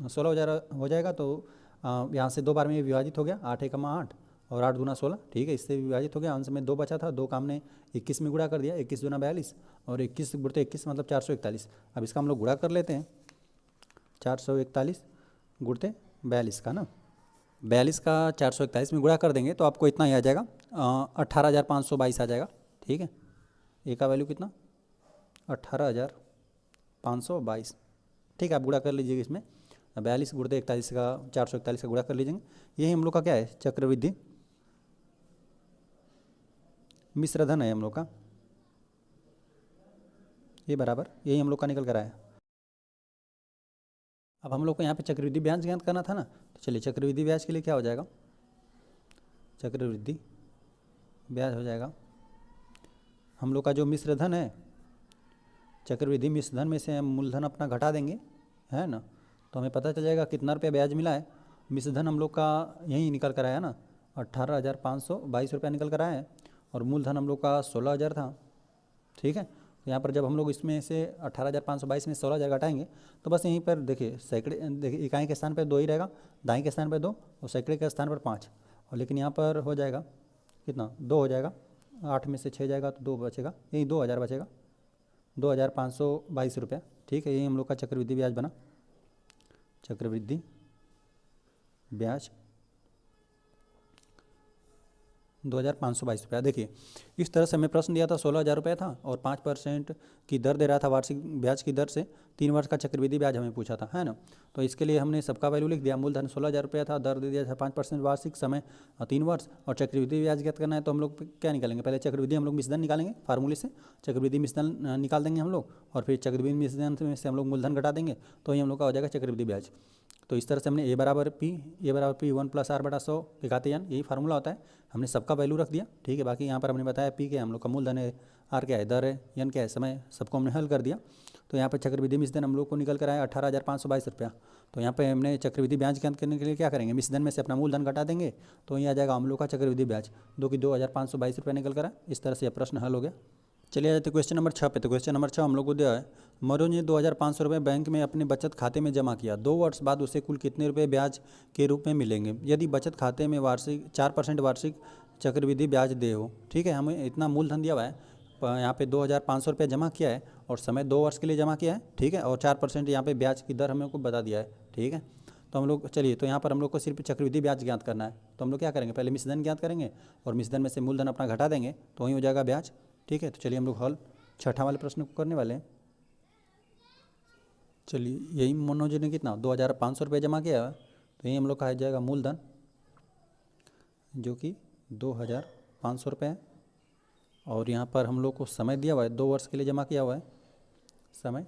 16,000 हो जाएगा, तो यहाँ से 2 बार में विभाजित हो गया, 8 × 8 और 8 दूना 16, ठीक है। इससे विभाजित हो गया, अंश में 2 बचा था, 2 का हमने 21 में गुणा कर दिया, 21 दूना 42 और 21 गुणते 21 मतलब 441। अब इसका हम लोग गुणा कर लेते हैं, 441 गुणते 42 का ना, 42 का 441 में गुणा कर देंगे तो आपको इतना ही आ जाएगा, 18,522 आ जाएगा, ठीक है। ए का वैल्यू कितना 18,522, ठीक है। आप गुणा कर लीजिएगा इसमें, 42 गुणते 41 का 441 का गुणा कर लीजिएगा। यही हम लोग का क्या है, चक्रवृद्धि मिश्र धन है हम लोग का, ये बराबर यही हम लोग का निकल कर आया। अब हम लोग को यहाँ पे चक्रवृद्धि ब्याज ज्ञात करना था ना, तो चलिए चक्रवृद्धि ब्याज के लिए क्या हो जाएगा, चक्रवृद्धि ब्याज हो जाएगा हम लोग का जो मिश्र धन है चक्रवृद्धि मिश्र धन में से हम मूलधन अपना घटा देंगे, है ना, तो हमें पता चल जाएगा कितना रुपया ब्याज मिला है। मिश्र धन हम लोग का यहीं निकल कर आया ना, 18,522 रुपया निकल कर आया है, और मूलधन हम लोग का 16,000 था। ठीक है, तो यहाँ पर जब हम लोग इसमें से 18,522 में 16,000 घटाएंगे तो बस यहीं पर देखिए सैकड़े, देखिए इकाई के स्थान पर 2 ही रहेगा, दाएं के स्थान पर 2 और सैकड़े के स्थान पर 5, और लेकिन यहाँ पर हो जाएगा कितना, 2 हो जाएगा, 8 में से 6 जाएगा तो 2 बचेगा, यही 2,000 बचेगा, 2,522 रुपया। ठीक है, यही हम लोग का चक्रवृद्धि ब्याज बना, चक्रवृद्धि ब्याज 2,522 रुपया। देखिए इस तरह से हमें प्रश्न दिया था, 16,000 रुपया था और 5% की दर दे रहा था वार्षिक ब्याज की दर से, 3 वर्ष का चक्रवृद्धि ब्याज हमें पूछा था, है ना। तो इसके लिए हमने सबका वैल्यू लिख दिया, मूलधन 16,000 रुपया था, दर दे दिया था 5% वार्षिक, समय 3 वर्ष, और चक्रवृद्धि ब्याज ज्ञात करना है तो हम लोग क्या निकालेंगे, पहले चक्रवृद्धि हम लोग मिश्रधन निकालेंगे फार्मूले से, चक्रवृद्धि मिश्रधन निकाल देंगे हम लोग, और फिर चक्रवृद्धि मिश्रधन में से हम लोग मूलधन घटा देंगे, तो ये हम लोग का हो जाएगा चक्रवृद्धि ब्याज। तो इस तरह से हमने ए बराबर पी 1 + r/100 के घाते n, यही फार्मूला होता है, हमने सबका वैल्यू रख दिया। ठीक है, बाकी यहाँ पर हमने बताया पी क्या है हम लोग का मूलधन है, आर क्या है दर है, एन क्या है समय, सबको हमने हल कर दिया। तो यहाँ पर चक्रवृद्धि मिश्रधन हम लोग को निकल कर आया 18,522 रुपया। तो यहाँ पे हमने चक्रवृद्धि ब्याज ज्ञात करने के लिए क्या करेंगे, मिश्रधन में से अपना मूलधन घटा देंगे, तो यहाँ आ जाएगा हम लोग का चक्रवृद्धि ब्याज, जो कि 2,522 रुपया निकल कर आया। इस तरह से यह प्रश्न हल हो गया। चलिए आ जाते क्वेश्चन नंबर 6 पे। तो क्वेश्चन नंबर 6 हम लोग को दिया है, मनोज ने 2,500 रुपये बैंक में अपने बचत खाते में जमा किया, 2 वर्ष बाद उसे कुल कितने रुपए ब्याज के रूप में मिलेंगे यदि बचत खाते में वार्षिक 4% वार्षिक चक्रवृद्धि ब्याज दे हो। ठीक है, हमें इतना मूलधन दिया हुआ है, यहाँ पे 2,500 रुपये जमा किया है और समय 2 वर्ष के लिए जमा किया है। ठीक है, और 4% यहाँ पे ब्याज की दर हमें को बता दिया है। ठीक है, तो हम लोग चलिए, तो यहाँ पर हम लोग को सिर्फ चक्रवृद्धि ब्याज ज्ञात करना है, तो हम लोग क्या करेंगे, पहले मिश्रधन ज्ञात करेंगे और मिश्रधन में से मूलधन अपना घटा देंगे, तो वहीं हो जाएगा ब्याज। ठीक है, तो चलिए हम लोग हल छठा वाले प्रश्न को करने वाले हैं। चलिए, यही मनोज ने कितना 2,500 रुपये जमा किया है, तो यही हम लोग का आ जाएगा मूलधन, जो कि 2,500 रुपये है, और यहाँ पर हम लोग को समय दिया हुआ है, 2 वर्ष के लिए जमा किया हुआ है, समय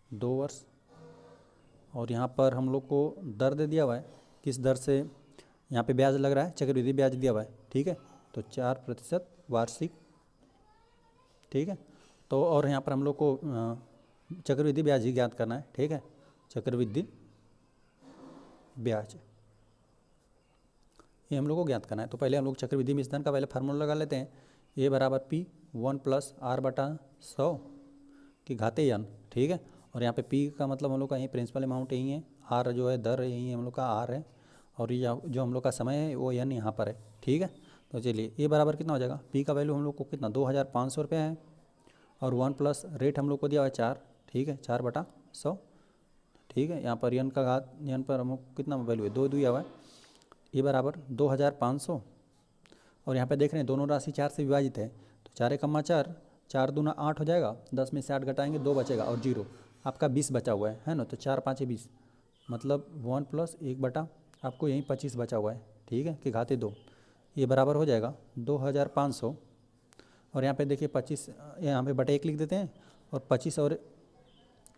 2 वर्ष, और यहाँ पर हम लोग को दर दे दिया हुआ है, किस दर से यहाँ पे ब्याज लग रहा है, चक्रवृद्धि ब्याज दिया हुआ है। ठीक है, तो 4% वार्षिक। ठीक है, तो और यहाँ पर हम लोग को चक्रवृद्धि ब्याज ही ज्ञात करना है। ठीक है, चक्रवृद्धि ब्याज ये हम लोग को ज्ञात करना है। तो पहले हम लोग चक्रवृद्धि मिश्रधन का पहले फार्मूला लगा लेते हैं, ए बराबर पी 1 + r/100 की घाते n। ठीक है, और यहाँ पे पी का मतलब हम लोग का यही प्रिंसिपल अमाउंट यही है, आर जो है दर यही हम लोग का आर है, और ये जो हम लोग का समय है वो n यहाँ पर है। ठीक है, तो चलिए ए बराबर कितना हो जाएगा, पी का वैल्यू हम लोग को कितना 2,500 रुपये है, और 1 प्लस रेट हम लोग को दिया हुआ है 4। ठीक है, 4/100। ठीक है, यहाँ पर n का घात, n पर हम लोग कितना वैल्यू है 2 दिया हुआ है, ए बराबर 2,500, और यहाँ पे देख रहे हैं दोनों राशि 4 से विभाजित है, तो 4 × 4, 4 दूना 8 हो जाएगा, 10 में से 8 घटाएंगे 2 बचेगा, और 0 आपका 20 बचा हुआ है ना, तो 4 × 5 = 20, मतलब 1 + 1 आपको यहीं 25 बचा हुआ है। ठीक है, कि घाते 2, ये बराबर हो जाएगा 2,500, और यहाँ पे देखिए 25, यहाँ पे बटे 1 लिख देते हैं, और 25 और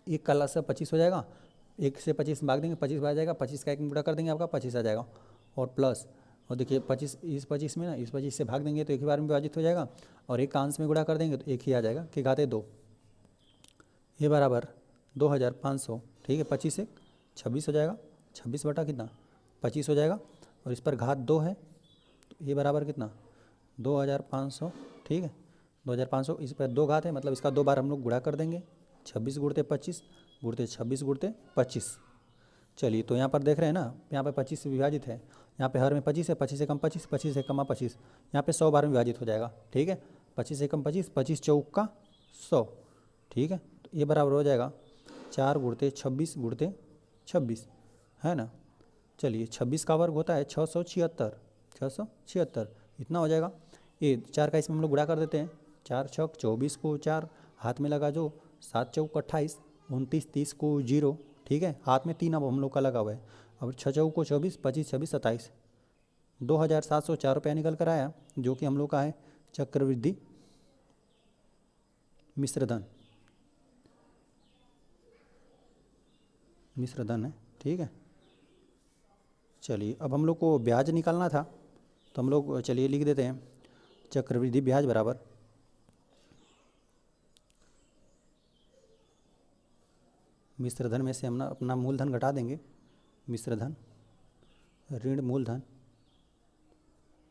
1 का लसा 25 हो जाएगा, 1 से 25 भाग देंगे 25 आ जाएगा, 25 का 1 में गुणा कर देंगे आपका 25 आ जाएगा, और प्लस, और देखिए 25 इस 25 में ना, इस 25 से भाग देंगे तो एक ही बार में विभाजित हो जाएगा, और 1 का अंश में गुणा कर देंगे तो 1 ही आ जाएगा, कि घाते 2, ये बराबर 2,500। ठीक है, 25 1 26 हो जाएगा, 26 बटा कितना 25 हो जाएगा, और इस पर घात 2 है, तो ये बराबर कितना 2,500। ठीक है, 2,500, इस पर 2 घात है, मतलब इसका 2 बार हम लोग गुणा कर देंगे, 26 × 25 × 26 × 25। चलिए, तो यहाँ पर देख रहे हैं ना, यहाँ पे 25 से विभाजित है, यहाँ पे हर में 25 है, 25 से कम 25, 25 से कम 25, यहाँ पे 100 बार में विभाजित हो जाएगा। ठीक है, 25 से कम 25, 25 चौका 100। ठीक है, तो ये बराबर हो जाएगा 4 × 26 × 26, है ना। चलिए, 26 का वर्ग होता है 676, 676 इतना हो जाएगा। ये 4 का इसमें हम लोग गुणा कर देते हैं, 4 × 6 24 को 4 हाथ में लगा जो, 7 × 4 28, 29 30 को 0। ठीक है, हाथ में 3 अब हम लोग का लगा हुआ है, अब 6 × 4 को 24, 25 26 27, 2,704 रुपया निकल कर आया, जो कि हम लोग का है चक्रवृद्धि मिश्रधन है। ठीक है, चलिए अब हम लोग को ब्याज निकालना था, तो हम लोग चलिए लिख देते हैं, चक्रवृद्धि ब्याज बराबर मिश्र धन में से हम अपना मूलधन घटा देंगे, मिश्र धन ऋण मूलधन,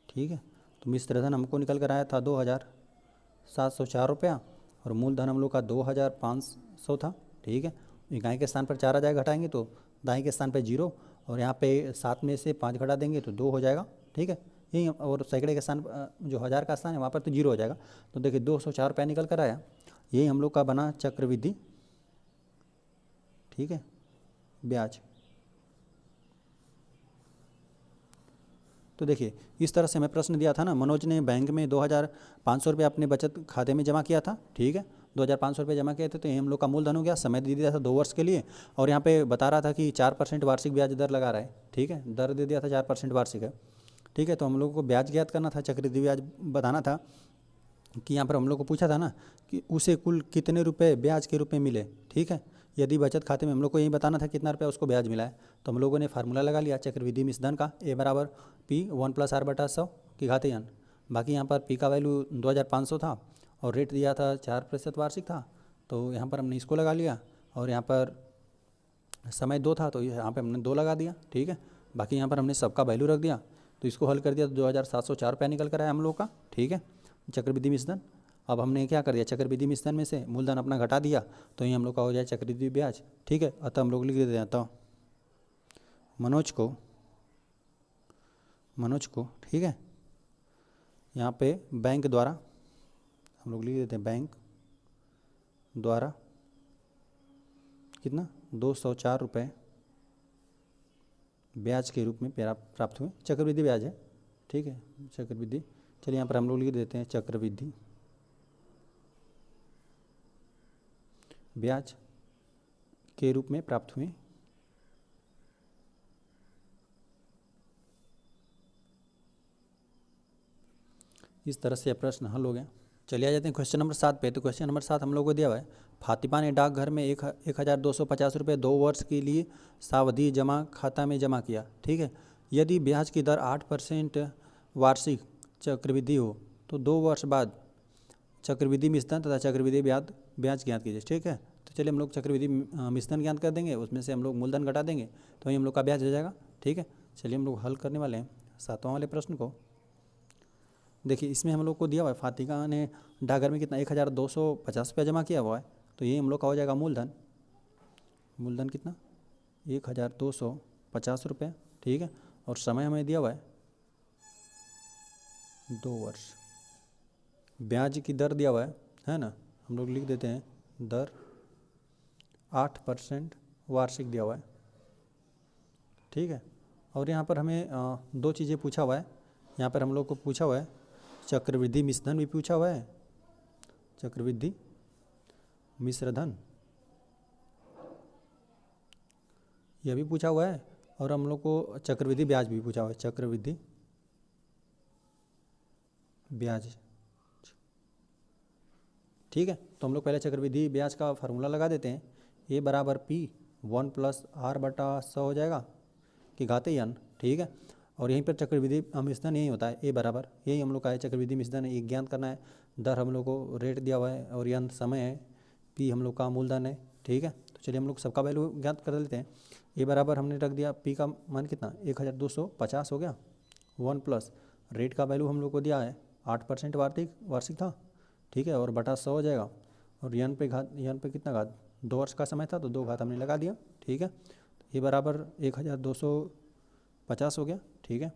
ठीक है। तो मिश्र धन हमको निकल कर आया था 2704 रुपया और मूलधन हम लोग का 2500 था, ठीक है। इकाई के स्थान पर 4 आ जाएगा, घटाएंगे तो दाएं के स्थान पर 0 और यहाँ पे 7 में से 5 घटा देंगे तो 2 हो जाएगा, ठीक है। यही और सैकड़े के स्थान जो 1000 का स्थान है वहाँ पर तो 0 हो जाएगा। तो देखिए 204 रुपया निकल कर आया, यही हम लोग का बना चक्रवृद्धि, ठीक है, ब्याज। तो देखिए इस तरह से हमें प्रश्न दिया था ना, मनोज ने बैंक में 2500 रुपये अपने बचत खाते में जमा किया था, ठीक है। 2500 रुपये जमा किए थे तो ये हम लोग का मूलधन हो गया। समय दे दिया था 2 वर्ष के लिए और यहाँ पे बता रहा था कि 4% वार्षिक ब्याज दर लगा रहा है, ठीक है। दर दे दिया था 4% वार्षिक है, ठीक है। तो हम लोगों को ब्याज ज्ञात करना था, चक्रवृद्धि ब्याज बताना था कि यहाँ पर हम लोग को पूछा था ना कि उसे कुल कितने रुपए ब्याज के रूप में मिले, ठीक है। यदि बचत खाते में हम लोग को यही बताना था कितना रुपया उसको ब्याज मिला है, तो हम लोगों ने फार्मूला लगा लिया चक्रवृद्धि मिश्रधन का, A बराबर P 1+R/100 की घाते n। बाकी यहाँ पर P का वैल्यू 2500 था और रेट दिया था 4% वार्षिक था, तो यहाँ पर हमने इसको लगा लिया और यहाँ पर समय 2 था तो यहाँ पर हमने 2 लगा दिया, ठीक है। बाकी यहाँ पर हमने सबका वैल्यू रख दिया, तो इसको हल कर दिया तो 2704 रुपया निकल कर आया हम लोग का, ठीक है, चक्रवृद्धि मिश्रधन। अब हमने क्या कर दिया, चक्रवृद्धि मिश्रधन में से मूलधन अपना घटा दिया तो ये हम लोग का हो जाए चक्रवृद्धि ब्याज, ठीक है। अतः हम लोग लिख देते हैं, तो मनोज को, ठीक है, यहाँ पे बैंक द्वारा हम लोग लिख देते हैं, बैंक द्वारा कितना 204 रुपये ब्याज के रूप में प्राप्त हुए, चक्रवृद्धि ब्याज है, ठीक है, चक्रवृद्धि। चलिए यहाँ पर हम लोग लिख देते हैं चक्रवृद्धि ब्याज के रूप में प्राप्त हुए। इस तरह से प्रश्न हल हो गया। चलिए आ जाते हैं क्वेश्चन नंबर 7 पे। तो क्वेश्चन नंबर 7 हम लोग को दिया हुआ है, फातिमा ने डाकघर में 1250 रुपये 2 वर्ष के लिए सावधि जमा खाता में जमा किया, ठीक है। यदि ब्याज की दर 8% वार्षिक चक्रवृद्धि हो तो 2 वर्ष बाद चक्रवृद्धि मिश्रधन तथा चक्रवृद्धि ब्याज ज्ञात कीजिए, ठीक है। तो चलिए हम लोग चक्रवृद्धि मिश्रधन ज्ञात कर देंगे, उसमें से हम लोग मूलधन घटा देंगे तो वही हम लोग का ब्याज हो जाएगा, ठीक है। चलिए हम लोग हल करने वाले हैं 7वां वाले प्रश्न को। देखिए इसमें हम लोग को दिया हुआ है, फातिमा ने डाकघर में कितना 1250 रुपया जमा किया हुआ है, तो ये हम लोग का हो जाएगा मूलधन। मूलधन कितना 1250 रुपये, ठीक है। और समय हमें दिया हुआ है 2 वर्ष। ब्याज की दर दिया हुआ है ना, हम लोग लिख देते हैं दर 8% वार्षिक दिया हुआ है, ठीक है। और यहाँ पर हमें 2 चीज़ें पूछा हुआ है। यहाँ पर हम लोग को पूछा हुआ है चक्रवृद्धि मिश्रधन भी पूछा हुआ है, चक्रवृद्धि मिश्रधन यह भी पूछा हुआ है और हम लोग को चक्रवृद्धि ब्याज भी पूछा हुआ है, चक्रवृद्धि ब्याज, ठीक है। तो हम लोग पहले चक्रवृद्धि ब्याज का फार्मूला लगा देते हैं, A बराबर P 1+R/100 हो जाएगा कि घाते n, ठीक है। और यहीं पर चक्रवृद्धि मिश्रधन यही होता है, A बराबर यही हम लोग का है चक्रवृद्धि मिश्रधन, एक ज्ञात करना है। दर हम लोग को रेट दिया हुआ है और n समय है, P हम लोग का मूलधन है, ठीक है। तो चलिए हम लोग सबका वैल्यू ज्ञात कर लेते हैं। A बराबर हमने रख दिया, P का मान कितना 1250 हो गया, 1 प्लस रेट का वैल्यू हम लोग को दिया है 8% वार्षिक था, ठीक है, और बटा 100 हो जाएगा। और n पे कितना घात 2 वर्ष का समय था तो 2 घात हमने लगा दिया, ठीक है। ये बराबर 1250 हो गया, ठीक है।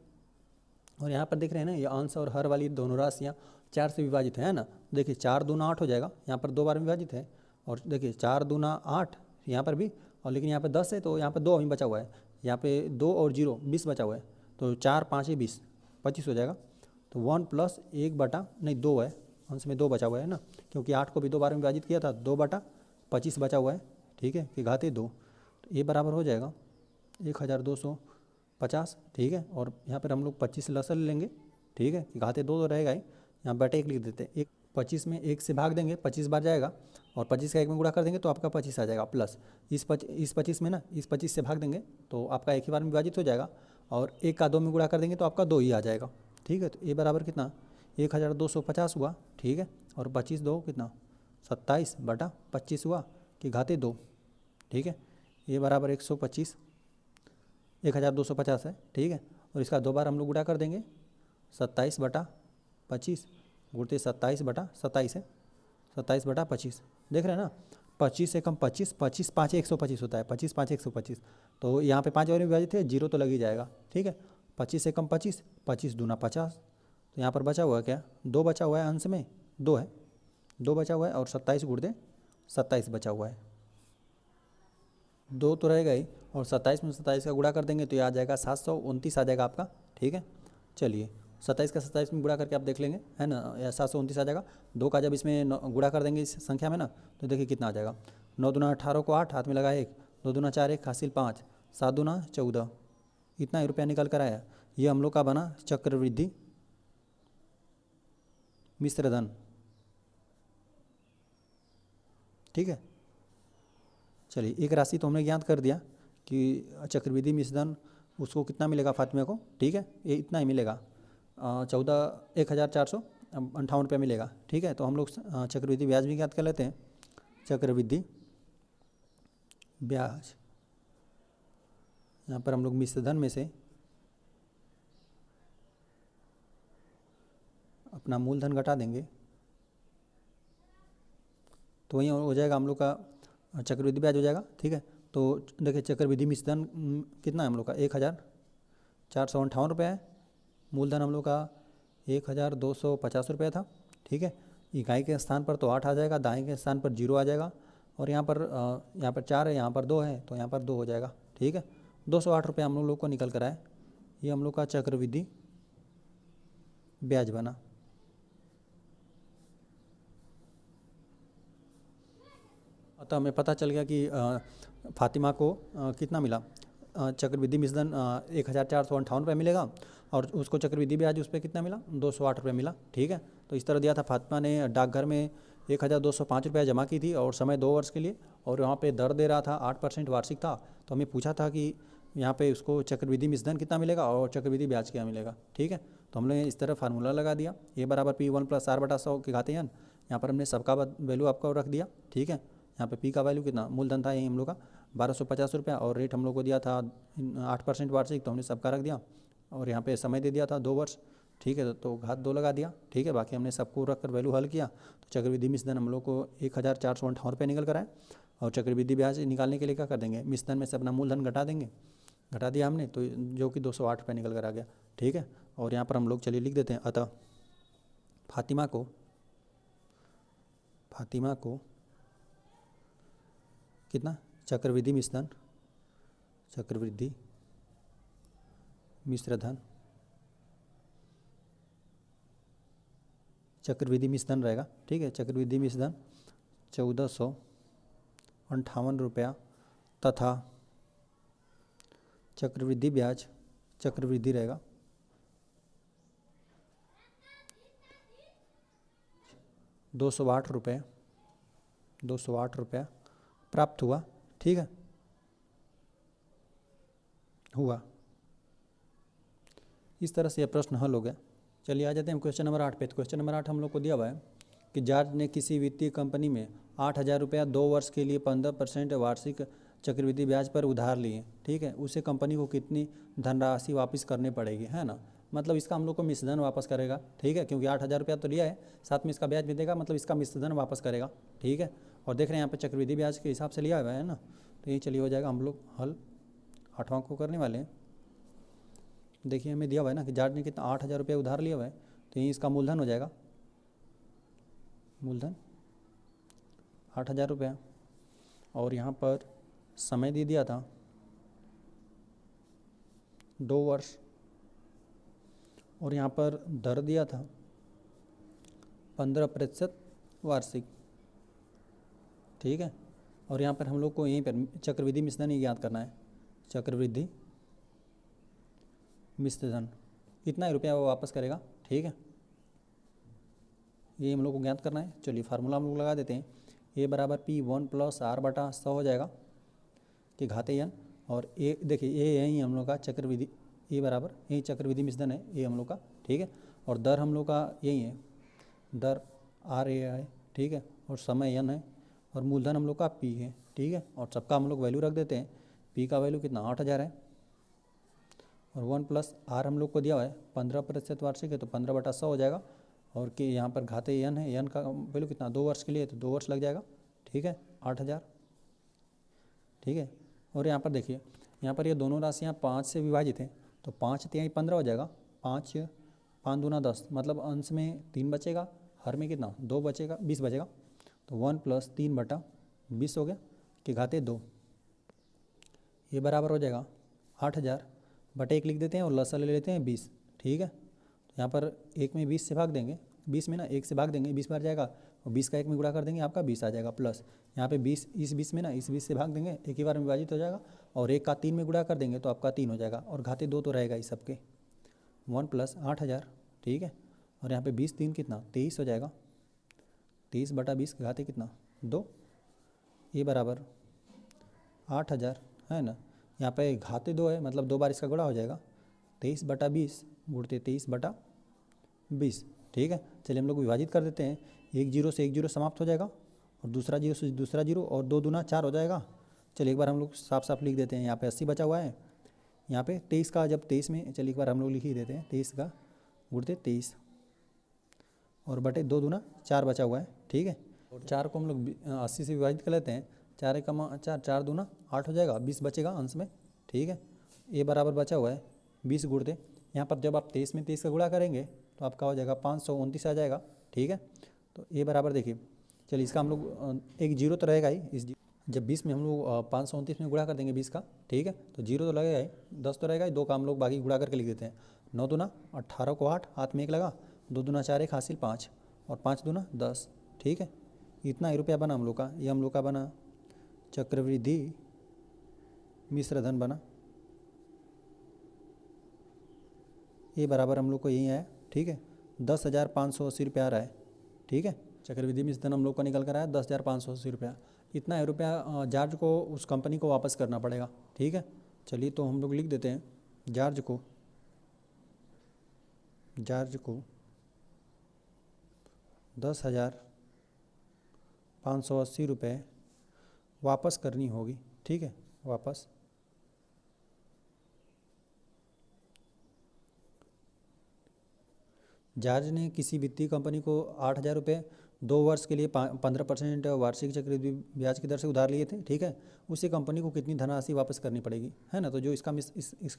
और यहाँ पर देख रहे हैं ना, ये अंश और हर वाली दोनों राशियाँ 4 से विभाजित है ना। देखिए 4 दूना 8 हो जाएगा, यहाँ पर 2 बार विभाजित है। और देखिए 4 दूना 8 यहाँ पर भी, और लेकिन यहाँ पर 10 है तो यहाँ पर 2 अभी बचा हुआ है, यहाँ पे 2 और 0 20 बचा हुआ है, तो 4 5 20 25 हो जाएगा। तो 1 प्लस 1 बटा नहीं 2 है, अंश में 2 बचा हुआ है ना, क्योंकि 8 को भी 2 बार में विभाजित किया था, 2 बटा 25 बचा हुआ है, ठीक है, कि घाते 2। तो ये बराबर हो जाएगा 1250, ठीक है। और यहाँ पर हम लोग 25 लसल लेंगे, ठीक है, कि घाते 2 तो रहेगा ही, यहाँ बटे 1 लिख देते हैं। 25 में 1 से भाग देंगे, 25 बार जाएगा, और 25 का 1 में गुणा कर देंगे तो आपका 25 आ जाएगा, प्लस इस 25 में ना, इस 25 से भाग देंगे तो आपका एक ही बार में विभाजित हो जाएगा, और 1 का 2 में गुणा कर देंगे तो आपका 2 ही आ जाएगा, ठीक है। तो ये बराबर कितना 1250 हुआ, ठीक है। और 25 2 कितना 27 बटा 25 हुआ कि घाते 2, ठीक है। ये बराबर 125 1250 है, ठीक है। और इसका 2 बार हम लोग गुणा कर देंगे, 27/25 गुणते 27/27 है, 27/25 देख रहे हैं ना। 25 से कम 25, 25 5 125 होता है, 25 5 125। तो यहाँ पे 5 और विभाजित है, 0 तो लग ही जाएगा, ठीक है। 25 से कम 25, 25 दूना 50। तो यहाँ पर बचा हुआ है क्या, 2 बचा हुआ है, अंश में 2 है, 2 बचा हुआ है, और 27 गुण दे 27 बचा हुआ है, 2 तो रहेगा ही। और 27 में 27 का गुणा कर देंगे तो ये आ जाएगा 729 आ जाएगा आपका, ठीक है। चलिए 27 का 27 में गुणा करके आप देख लेंगे, है ना, या 729 आ जाएगा। 2 का जब इसमें गुणा कर देंगे इस संख्या में ना, तो देखिए कितना आ जाएगा। 9 दूना 18 को 8, हाथ में लगा 1, 2 दूना 4 1 हासिल 5, 7 दूना 14, इतना ही रुपया निकल कर आया। ये हम लोग का बना चक्रवृद्धि मिश्र धन, ठीक है। चलिए एक राशि तो हमने ज्ञात कर दिया कि चक्रवृद्धि मिश्रधन उसको कितना मिलेगा फातिमा को, ठीक है, ये इतना ही मिलेगा, 14,458 रुपया मिलेगा, ठीक है। तो हम लोग चक्रवृद्धि ब्याज भी ज्ञात कर लेते हैं। चक्रवृद्धि ब्याज, यहाँ पर हम लोग मिश्रधन में से अपना मूलधन घटा देंगे, तो वही हो जाएगा हम लोग का चक्रवृद्धि ब्याज हो जाएगा, ठीक है। तो देखिए चक्रवृद्धि मिश्रधन कितना है हम लोग का, 1,458 रुपया है। मूलधन हम लोग का 1,250 रुपया था, ठीक है। इकाई के स्थान पर तो 8 आ जाएगा, दाएं के स्थान पर 0 आ जाएगा, और यहाँ पर 4 है, यहाँ पर 2 है, तो यहाँ पर 2 हो जाएगा, ठीक है। 208 रुपया हम लोग को निकल कर आए। ये हम लोग का चक्रवृद्धि ब्याज बना। अतः हमें पता चल गया कि फातिमा को कितना मिला, चक्रवृद्धि मिश्रधन 1,458 रुपये मिलेगा, और उसको चक्रवृद्धि ब्याज उस पर कितना मिला, 208 रुपये मिला, ठीक है। तो इस तरह दिया था। फातिमा ने डाकघर में 1,205 रुपया जमा की थी, और समय 2 वर्ष के लिए, और वहाँ पे दर दे रहा था 8% वार्षिक था। तो हमें पूछा था कि यहाँ पे उसको चक्रवृद्धि मिश्रधन कितना मिलेगा और चक्रवृद्धि ब्याज क्या मिलेगा, ठीक है। तो हमने इस तरह फार्मूला लगा दिया, A बराबर P1 + R/100 के घाते n। यहाँ पर हमने सबका वैल्यू आपको रख दिया, ठीक है। यहाँ पे P का वैल्यू कितना, मूलधन था यही हम लोग का 1,250 रुपया, और रेट हम लोग को दिया था 8% वार्षिक, तो हमने सबका रख दिया। और यहाँ पे समय दे दिया था 2 वर्ष, ठीक है। तो घात 2 लगा दिया, ठीक है। बाकी हमने सबको रख कर वैल्यू हल किया, तो चक्रवृद्धि मिश्रधन हम लोग को 1,458 रुपये निकल कर आए। और चक्रवृद्धि ब्याज निकालने के लिए क्या कर देंगे, मिश्रधन में से अपना मूलधन घटा देंगे, घटा दिया हमने, तो जो कि 208 रुपये निकल कर आ गया, ठीक है। और यहाँ पर हम लोग चलिए लिख देते हैं, अतः फातिमा को कितना, चक्रवृद्धि मिश्रधन रहेगा, ठीक है। चक्रवृद्धि मिश्रधन 1,458 रुपया, तथा चक्रवृद्धि ब्याज चक्रवृद्धि रहेगा 208 रुपया प्राप्त हुआ, ठीक है, हुआ। इस तरह से यह प्रश्न हल हो गया। चलिए आ जाते हैं क्वेश्चन नंबर 8 पे। तो क्वेश्चन नंबर 8 हम लोग को दिया हुआ है कि जॉर्ज ने किसी वित्तीय कंपनी में 8,000 रुपया 2 वर्ष के लिए 15% वार्षिक चक्रवृद्धि ब्याज पर उधार लिए, ठीक है। उसे कंपनी को कितनी धनराशि वापस करनी पड़ेगी, है ना। मतलब इसका हम लोग को मिश्रधन वापस करेगा, ठीक है, क्योंकि 8,000 रुपया तो लिया है, साथ में इसका ब्याज भी देगा, मतलब इसका मिश्रधन वापस करेगा, ठीक है। और देख रहे हैं यहाँ पे चक्रवृद्धि ब्याज के हिसाब से लिया हुआ है ना, तो ये चलिए हो जाएगा। हम लोग हल 8वां को करने वाले हैं। देखिए हमें दिया हुआ है ना कि जॉर्ज ने कितना 8,000 रुपया उधार लिया हुआ है, तो ये इसका मूलधन हो जाएगा, मूलधन 8,000 रुपया, और यहाँ पर समय दे दिया था 2 वर्ष, और यहाँ पर दर दिया था 15% वार्षिक, ठीक है। और यहाँ पर हम लोग को यहीं पर चक्रवृद्धि मिश्रधन ही ज्ञात करना है। चक्रवृद्धि मिश्रधन कितना ही रुपया वो वापस करेगा, ठीक है, ये हम लोग को ज्ञात करना है। चलिए फार्मूला हम लोग लगा देते हैं। A बराबर P1 + R/100 हो जाएगा कि घाते n, और ए देखिए ये यही हम लोग का चक्रवृद्धि, A बराबर यही चक्रवृद्धि मिश्रधन है ये हम लोग का, ठीक है। और दर हम लोग का यही है, दर RA है, ठीक है, और समय n है, और मूलधन हम लोग का P है, ठीक है। और सबका हम लोग वैल्यू रख देते हैं पी का वैल्यू कितना 8000 है, और 1 प्लस आर हम लोग को दिया हुआ है 15% वार्षिक है तो 15/100 हो जाएगा, और कि यहाँ पर घाते एन है, एन का वैल्यू कितना 2 वर्ष के लिए तो 2 वर्ष लग जाएगा, ठीक है 8000, ठीक है। और यहाँ पर देखिए, यहाँ पर ये दोनों राशियाँ 5 से विभाजित हैं तो 5 तिहाई 15 हो जाएगा, 5 5 दूना 10, मतलब अंश में 3 बचेगा, हर में कितना 2 बचेगा, 20 बचेगा, तो 1 प्लस 3/20 हो गया कि घाते 2, ये बराबर हो जाएगा 8000 बटे 1 लिख देते हैं और लसा ले लेते हैं 20, ठीक है। तो यहाँ पर 1 में 20 से भाग देंगे, 20 में ना 1 से भाग देंगे 20 बार जाएगा, और 20 का 1 में गुणा कर देंगे आपका 20 आ जाएगा, प्लस यहाँ पे 20 इस 20 में ना इस 20 से भाग देंगे, एक ही बार में विभाजित हो जाएगा, और 1 का 3 में गुणा कर देंगे तो आपका 3 हो जाएगा, और घाते 2 तो रहेगा इस सबके, 1 प्लस 8000, ठीक है। और यहाँ पे 20 3 कितना 23 हो जाएगा, 23/20 के घाते कितना 2, ये बराबर 8000 है ना। यहाँ पे घाते 2 है मतलब 2 बार इसका गुणा हो जाएगा, 23/20 गुणते 23/20, ठीक है। चलिए हम लोग विभाजित कर देते हैं, 1 जीरो से 1 जीरो समाप्त हो जाएगा, और दूसरा जीरो से दूसरा जीरो, और 2 दूना 4 हो जाएगा। चलिए एक बार हम लोग साफ साफ लिख देते हैं, यहाँ पे 80 बचा हुआ है, यहाँ पे 23 का जब 23 में, चलिए एक बार हम लोग लिख ही देते हैं, 23 का गुणते 23 और बटे 2 दूना 4 बचा हुआ है, ठीक है। और 4 को हम लोग 80 से विभाजित कर लेते हैं, 4 एक 4, 4 दूना 8 हो जाएगा, 20 बचेगा अंश में, ठीक है। ये बराबर बचा हुआ है 20 गुणते, यहाँ पर जब आप 23 में 23 का गुणा करेंगे तो आपका हो जाएगा 529 आ जाएगा, ठीक है। तो ये बराबर देखिए, चलिए इसका हम लोग एक जीरो तो रहेगा ही, इस जब 20 में हम लोग 529 में गुणा कर देंगे 20 का, ठीक है, तो जीरो तो लगेगा ही, 10 तो रहेगा ही, 2 का हम लोग बाकी गुणा करके लिख देते हैं, 9 दूना 18 को 8, हाथ में 1 लगा, 2 दूना 4 1 हासिल 5, और 5 दूना 10, ठीक है। इतना ही रुपया बना हम लोग का, ये हम लोग का बना चक्रवृद्धि मिश्र धन बना, ये बराबर हम लोग को यही आया, ठीक है 10,580 रुपया आ रहा है, ठीक है। चक्रवृद्धि मिश्र धन हम लोग को निकल कर आया 10,580 रुपया, इतना ही रुपया जॉर्ज को उस कंपनी को वापस करना पड़ेगा, ठीक है। चलिए तो हम लोग लिख देते हैं, जॉर्ज को 10,580 रुपये वापस करनी होगी, ठीक है, वापस। जॉर्ज ने किसी वित्तीय कंपनी को 8,000 रुपये 2 वर्ष के लिए 15% वार्षिक चक्रवृद्धि ब्याज की दर से उधार लिए थे, ठीक है। उसी कंपनी को कितनी धनराशि वापस करनी पड़ेगी, है ना। तो जो इसका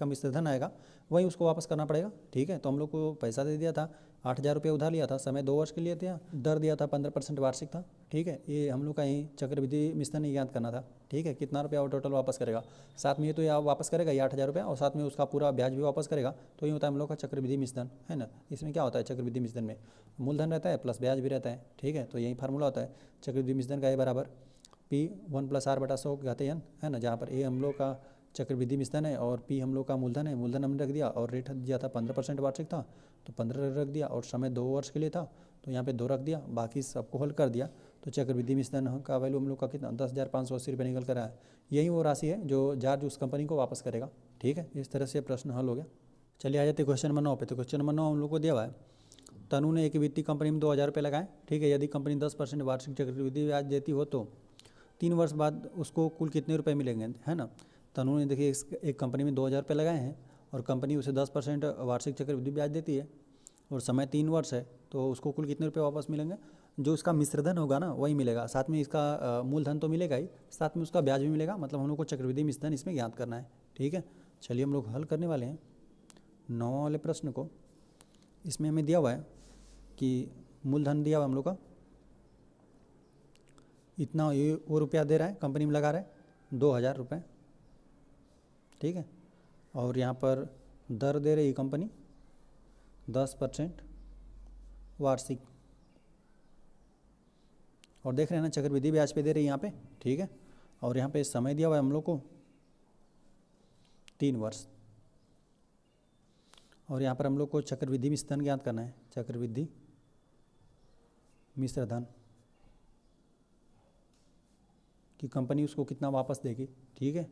मिश्र धन आएगा वही उसको वापस करना पड़ेगा, ठीक है। तो हम लोग को पैसा दे दिया था, 8,000 रुपये उधार लिया था, समय 2 वर्ष के लिए दिया, दर दिया था 15% वार्षिक था, ठीक है। ये हम लोग का यही चक्रवृद्धि मिश्र धन याद करना था, ठीक है। कितना रुपया वो टोटल वापस करेगा, साथ में ये तो ये वापस करेगा ये 8,000 रुपया, और साथ में उसका पूरा ब्याज भी वापस करेगा, तो ये होता है हम लोग का चक्रवृद्धि मिश्र धन, है ना। इसमें क्या होता है चक्रवृद्धि मिश्र धन में मूलधन रहता है प्लस ब्याज भी रहता है, ठीक है। तो यही फार्मूला होता है चक्रवृद्धि मिश्र धन का, ये बराबर P 1 + R/100 के घाते n, है ना, जहाँ पर ए हम लोग का चक्रवृद्धि मिश्र धन है और P हम लोग का मूलधन है, मूलधन हमने रख दिया, और रेट दिया था 15% वार्षिक था तो 15 रख दिया, और समय 2 वर्ष के लिए था तो यहाँ पे 2 रख दिया, बाकी सबको हल कर दिया। तो चक्रवृद्धि मिश्र धन का वैल्यू हम लोग का कितना 10,580 रुपये निकल कर आया। यही वो राशि है जो जॉर्ज उस कंपनी को वापस करेगा, ठीक है। इस तरह से प्रश्न हल हो गया। चलिए आ जाते क्वेश्चन नंबर 9 पे। तो क्वेश्चन नंबर 9 हम लोग को दिया हुआ है, तनु ने एक वित्तीय कंपनी में 2,000 रुपये लगाए, ठीक है। यदि कंपनी 10% वार्षिक चक्रवृद्धि ब्याज देती हो तो 3 वर्ष बाद उसको कुल कितने रुपए मिलेंगे, है ना। तनु ने देखिए एक कंपनी में 2,000 रुपये लगाए हैं और कंपनी उसे 10% वार्षिक चक्रवृद्धि ब्याज देती है और समय 3 वर्ष है, तो उसको कुल कितने रुपये वापस मिलेंगे, जो उसका मिश्रधन होगा ना वही मिलेगा, साथ में इसका मूलधन तो मिलेगा ही, साथ में उसका ब्याज भी मिलेगा, मतलब हम लोग को चक्रवृद्धि मिश्रधन इसमें ज्ञात करना है, ठीक है। चलिए हम लोग हल करने वाले हैं 9 वाले प्रश्न को। इसमें हमें दिया हुआ है कि मूलधन दिया हुआ हम लोग का इतना, ये वो रुपया दे रहा है कंपनी में लगा रहा है 2,000 रुपये, ठीक है। और यहाँ पर दर दे रही कंपनी 10% वार्षिक, और देख रहे हैं ना चक्रवृद्धि ब्याज पे दे रही है यहाँ पे, ठीक है। और यहाँ पे समय दिया हुआ है हम लोग को 3 वर्ष, और यहाँ पर हम लोग को चक्रवृद्धि मिश्र धन ज्ञात करना है, चक्रवृद्धि मिश्र धन कि कंपनी उसको कितना वापस देगी, ठीक है।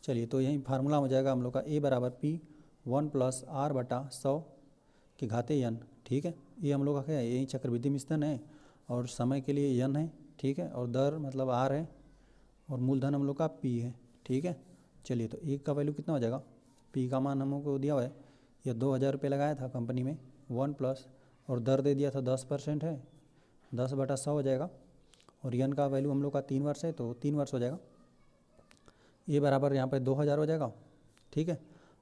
चलिए तो यही फार्मूला हो जाएगा हम लोग का A बराबर P 1 + R/100 के घाते n, ठीक है। ये हम लोग का क्या है, यही चक्रवृद्धि मिश्र धन है और समय के लिए n है, ठीक है, और दर मतलब R है और मूलधन हम लोग का P है, ठीक है। चलिए तो एक का वैल्यू कितना हो जाएगा, पी का मान हमको दिया हुआ है, ये 2,000 रुपये लगाया था कंपनी में 1+ और दर दे दिया था 10% है, 10/100 हो जाएगा। और यन का वैल्यू हम लोग का 3 वर्ष है तो 3 वर्ष हो जाएगा। ये बराबर यहाँ पर 2,000 हो जाएगा, ठीक है।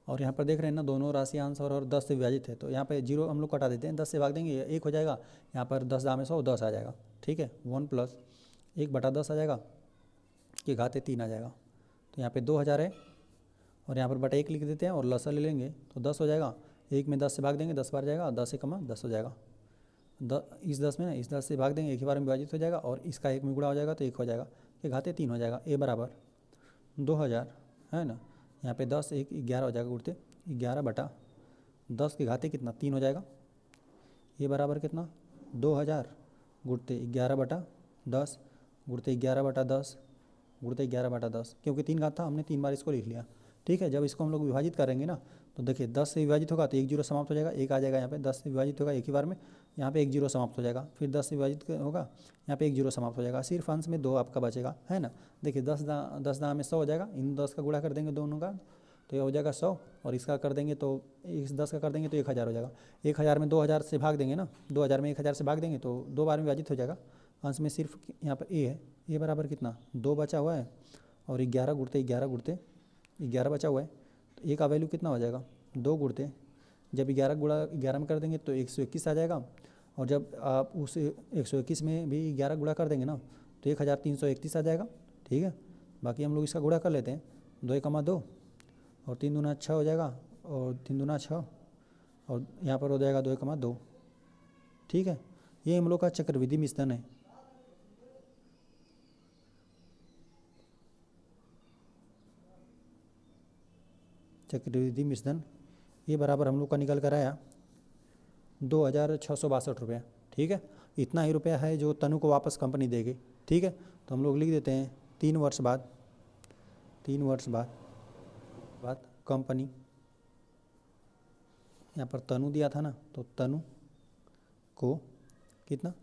और यहाँ पर देख रहे हैं ना दोनों राशि अंश और 10 से विभाजित है, तो यहाँ पे 0 हम लोग कटा देते हैं, 10 से भाग देंगे 1 हो जाएगा। यहाँ पर 10 दाम 100 10 आ जाएगा, ठीक है। 1+1/10 आ जाएगा कि घाते 3 आ जाएगा। तो यहाँ पे 2,000 है और यहाँ पर बटा 1 लिख देते हैं और लसा ले लेंगे तो 10 हो जाएगा। 1 में 10 से भाग देंगे 10 बार जाएगा, 10 × 10 हो जाएगा। इस 10 में ना इस 10 से भाग देंगे, एक ही बार में विभाजित हो जाएगा और इसका 1 में गुणा हो जाएगा तो 1 हो जाएगा कि घाते 3 हो जाएगा। ए बराबर 2,000 है ना, यहाँ पे 10 1 11 हो जाएगा, गुणते 11/10 के घाते कितना 3 हो जाएगा। ये बराबर कितना 2,000 गुणते 11/10 गुणते 11/10 गुणते 11/10, क्योंकि 3 घात था हमने 3 बार इसको लिख लिया, ठीक है। जब इसको हम लोग विभाजित करेंगे ना तो देखिए 10 से विभाजित होगा तो 1 0 समाप्त हो जाएगा, 1 आ जाएगा यहाँ पे। 10 से विभाजित होगा एक ही बार में, यहाँ पे 1 0 समाप्त हो जाएगा। फिर 10 से विभाजित होगा यहाँ पे 1 0 समाप्त हो जाएगा, सिर्फ अंश में 2 आपका बचेगा, है ना। देखिए 10 दाम में 100 हो जाएगा, इन 10 का गुणा कर देंगे दोनों का तो ये हो जाएगा 100 और इसका कर देंगे तो इस 10 का कर देंगे तो 1,000 हो जाएगा। 1,000 में 2,000 से भाग देंगे ना, 2,000 में 1,000 से भाग देंगे तो 2 बार में विभाजित हो जाएगा। अंश में सिर्फ यहाँ पर ए है, ए बराबर कितना 2 बचा हुआ है और 11 गुणते 11 बचा हुआ है। तो ए का वैल्यू कितना हो जाएगा 2 गुणते, जब 11 गुणा 11 में कर देंगे तो 121 आ जाएगा। और जब आप उस 121 में भी 11 गुणा कर देंगे ना तो 1,331 आ जाएगा, ठीक है। बाकी हम लोग इसका गुणा कर लेते हैं, 2 × 2 और 3 दूना 6 हो जाएगा और 3 दूना 6 और यहाँ पर हो जाएगा 2 × 2, ठीक है। ये हम लोग का चक्रवृद्धि मिश्रण है। चक्रवृद्धि मिश्रण ये बराबर हम लोग का निकल कर आया 2,662 रुपये, ठीक है। इतना ही रुपया है जो तनु को वापस कंपनी देगी, ठीक है। तो हम लोग लिख देते हैं 3 वर्ष बाद कंपनी, यहाँ पर तनु दिया था ना तो तनु को कितना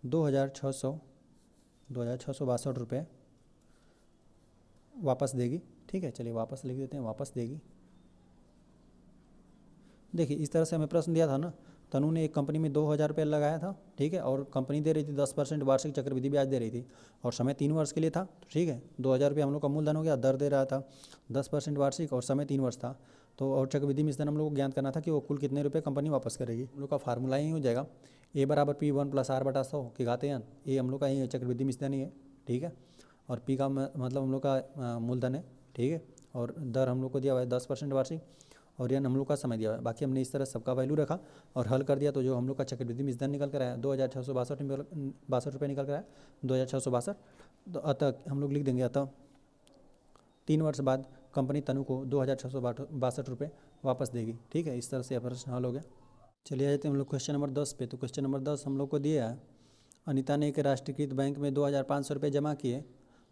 2,662 रुपये वापस देगी, ठीक है। चलिए वापस लिख देते हैं, वापस देगी। देखिए इस तरह से हमें प्रश्न दिया था ना, तनु ने एक कंपनी में 2,000 रुपये लगाया था, ठीक है। और कंपनी दे रही थी 10% वार्षिक चक्रवृद्धि ब्याज दे रही थी और समय 3 वर्ष के लिए था, ठीक है। 2,000 रुपये हम लोग का मूलधन हो गया, दर दे रहा था 10% वार्षिक और समय 3 वर्ष था। तो और चक्रवृद्धि मिश्रण हम लोग को ज्ञात करना था कि वो कुल कितने रुपये कंपनी वापस करेगी। हम लोग का फार्मूला ही हो जाएगा ए बराबर P1 + R/100 के घाते n। ये हम लोग का ही चक्रवृद्धि मिश्रण ही है, ठीक है। और पी का मतलब हम लोग का मूलधन है, ठीक है। और दर हम लोग को दिया हुआ है 10% वार्षिक और यह हम लोग का समय दिया हुआ है। बाकी हमने इस तरह सबका वैल्यू रखा और हल कर दिया तो जो हम लोग का चक्रवृद्धि मिश्रण निकल कर आया 2,662 रुपये निकल कर आया 2,662। तो अतः हम लोग लिख देंगे अतः 3 वर्ष बाद कंपनी तनु को 2,662 रुपये वापस देगी, ठीक है। इस तरह से यह प्रश्न हल हो गया। चलिए आ जाते हैं हम लोग क्वेश्चन नंबर 10 पे। तो क्वेश्चन नंबर 10 हम लोग को दिया है, अनीता ने एक राष्ट्रीयकृत बैंक में 2,500 रुपये जमा किए,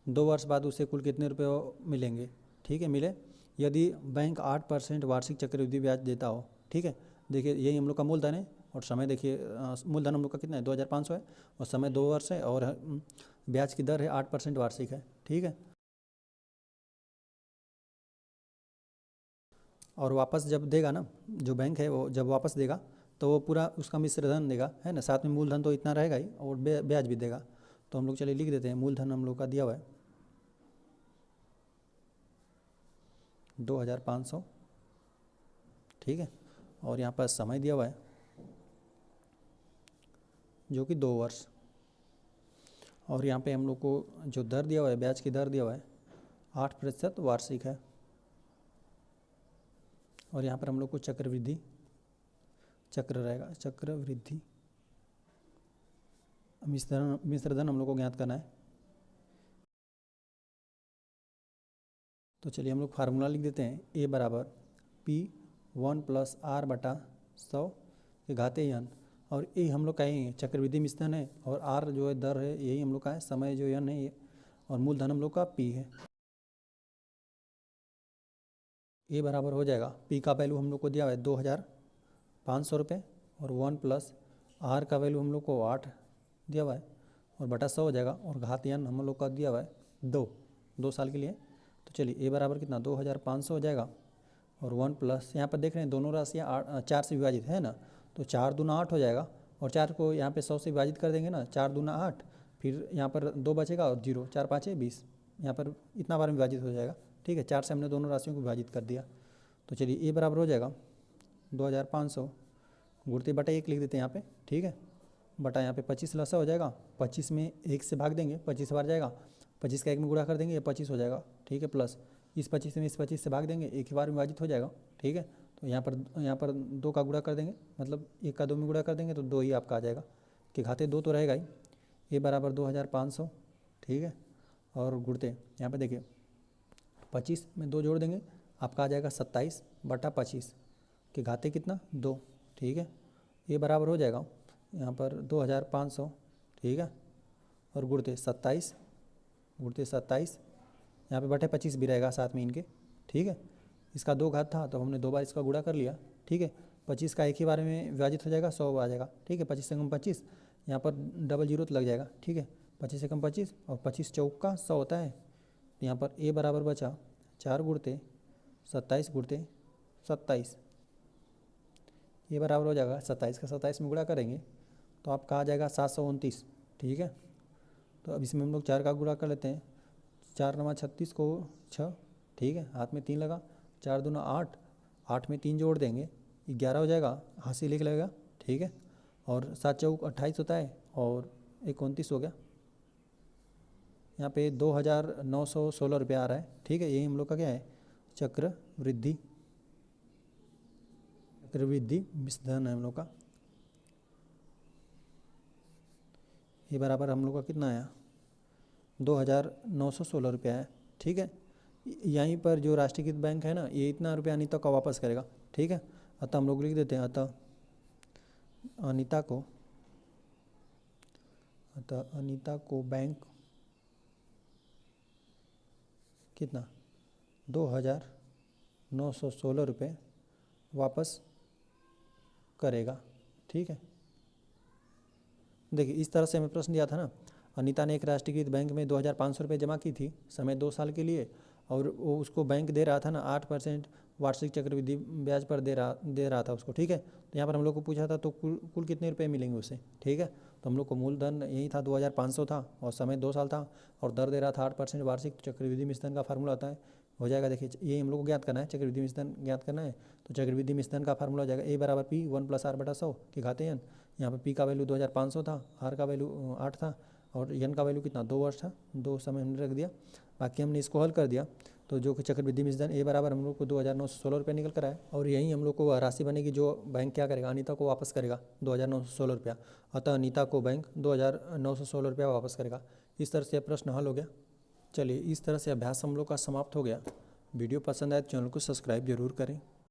2 वर्ष बाद उसे कुल कितने रुपये मिलेंगे, ठीक है, मिले यदि बैंक 8% वार्षिक चक्रवृद्धि ब्याज देता हो, ठीक है। देखिए यही हम लोग का मूलधन है और समय देखिए मूलधन हम लोग का कितना है 2,500 है और समय 2 वर्ष है और ब्याज की दर है 8% वार्षिक है, ठीक है। और वापस जब देगा ना जो बैंक है वो जब वापस देगा तो वो पूरा उसका मिश्र धन देगा, है ना। साथ में मूलधन तो इतना रहेगा ही और ब्याज भी देगा। तो हम लोग चलिए लिख देते हैं, मूलधन हम लोग का दिया हुआ है 2,500, ठीक है। और यहाँ पर समय दिया हुआ है जो कि 2 वर्ष और यहाँ पे हम लोग को जो दर दिया हुआ है ब्याज की दर दिया हुआ है 8% वार्षिक है। और यहाँ पर हम लोग को चक्रवृद्धि मिश्रधन हम लोग को ज्ञात करना है। तो चलिए हम लोग फार्मूला लिख देते हैं, ए बराबर P1 + R/100 के घाते n। और ये हम लोग का ही चक्रवृद्धि मिश्रण है और R जो है दर है, यही हम लोग का है, समय जो n है और मूलधन हम लोग का P है। ये बराबर हो जाएगा, P का वैल्यू हम लोग को दिया हुआ है 2,500 रुपये और 1 + R का वैल्यू हम लोग को 8 दिया हुआ है और बटा 100 हो जाएगा और घात n हम लोग का दिया हुआ है 2 साल के लिए तो चलिए ए बराबर कितना 2500 हो जाएगा, और 1 प्लस यहाँ पर देख रहे हैं दोनों राशियाँ 4 से विभाजित है ना, तो 4 दूना 8 हो जाएगा, और 4 को यहाँ पे 100 से विभाजित कर देंगे ना, 4 दूना 8, फिर यहाँ पर 2 बचेगा और 0, 4 5 20, यहाँ पर इतना बार में विभाजित हो जाएगा। ठीक है, 4 से हमने दोनों राशियों को विभाजित कर दिया। तो चलिए ए बराबर हो जाएगा 2500 गुणती बटा 1 लिख देते हैं यहाँ पे। ठीक है, बटा यहाँ पे 25 लसा हो जाएगा, 25 में 1 से भाग देंगे, 25 बार जाएगा, 25 का 1 में गुणा कर देंगे, ये 25 हो जाएगा। ठीक है, प्लस इस 25 में इस 25 से भाग देंगे, एक ही बार में विभाजित हो जाएगा। ठीक है, तो यहाँ पर 2 का गुणा कर देंगे, मतलब 1 का 2 में गुणा कर देंगे तो 2 ही आपका आ जाएगा, कि घाते 2 तो रहेगा ही। ए बराबर 2500। ठीक है, और गुणते यहाँ पे देखिए 25 में 2 जोड़ देंगे, आपका आ जाएगा 27 बटा 25, कि घाते कितना 2। ठीक है, ये बराबर हो जाएगा यहाँ पर 2500। ठीक है, और गुणते 27 यहाँ पे बटे 25 भी रहेगा साथ में इनके। ठीक है, इसका 2 घात था तो हमने 2 बार इसका गुणा कर लिया। ठीक है, 25 का एक ही बार में विभाजित हो जाएगा, 100 आ जाएगा। ठीक है, 25 से कम 25, यहाँ पर डबल जीरो तो लग जाएगा। ठीक है, 25 से कम 25 और 25 चौका 100 होता है। यहाँ पर ए बराबर बचा 4 गुणते 27 गुणते 27, ये बराबर हो जाएगा 27 का 27 में गुणा करेंगे तो आपका आ जाएगा 729। ठीक है, तो अब इसमें हम लोग 4 का गुणा कर लेते हैं, 4 9 36 को 6। ठीक है, हाथ में 3 लगा, 4 दूना 8, 8 में 3 जोड़ देंगे 11 हो जाएगा, हाथ से लिख लगेगा। ठीक है, और 7 चौक 28 होता है, और 29 हो गया। यहाँ पे 2916 रुपये आ रहा है। ठीक है, यही हम लोग का क्या है, चक्रवृद्धि मिश्रधन है हम लोग का। ये बराबर हम लोग का कितना आया 2916 रुपया है। ठीक है, यहीं पर जो राष्ट्रीयकृत बैंक है ना, ये इतना रुपया अनीता का वापस करेगा। ठीक है, अतः हम लोग लिख देते हैं अतः अनीता को बैंक कितना 2916 रुपये वापस करेगा। ठीक है, देखिए इस तरह से हमें प्रश्न दिया था ना, अनीता ने एक राष्ट्रीयकृत बैंक में 2500 रुपये जमा की थी समय 2 साल के लिए, और वो उसको बैंक दे रहा था ना 8% वार्षिक चक्रवृद्धि ब्याज पर दे रहा था उसको। ठीक है, तो यहाँ पर हम लोग को पूछा था तो कुल कितने रुपए मिलेंगे उसे। ठीक है, तो हम लोग को मूलधन यही था 2500 था, और समय 2 साल था, और दर दे रहा था 8% वार्षिक। चक्रवृद्धि मिश्रधन का फार्मूला होता है, हो जाएगा देखिए ये हम लोग को ज्ञात करना है, चक्रवृद्धि मिश्रधन ज्ञात करना है। तो चक्रवृद्धि मिश्रधन का फार्मूला हो जाएगा ए बराबर पी 1 + r बटा 100 के घाते n। यहाँ पर पी का वैल्यू 2500 था, आर का वैल्यू 8 था, और एन का वैल्यू कितना 2 वर्ष था, 2 समय हमने रख दिया। बाकी हमने इसको हल कर दिया, तो जो कि चक्रवृद्धि मिश्रधन ए बराबर हम लोग को 2916 रुपये निकल कर आए, और यही हम लोग को राशि बनेगी जो बैंक क्या करेगा, अनीता को वापस करेगा 2916 रुपया। अतः अनीता को बैंक 2916 रुपया वापस करेगा। इस तरह से प्रश्न हल हो गया। चलिए, इस तरह से अभ्यास हम लोग का समाप्त हो गया। वीडियो पसंद आए तो चैनल को सब्सक्राइब जरूर करें।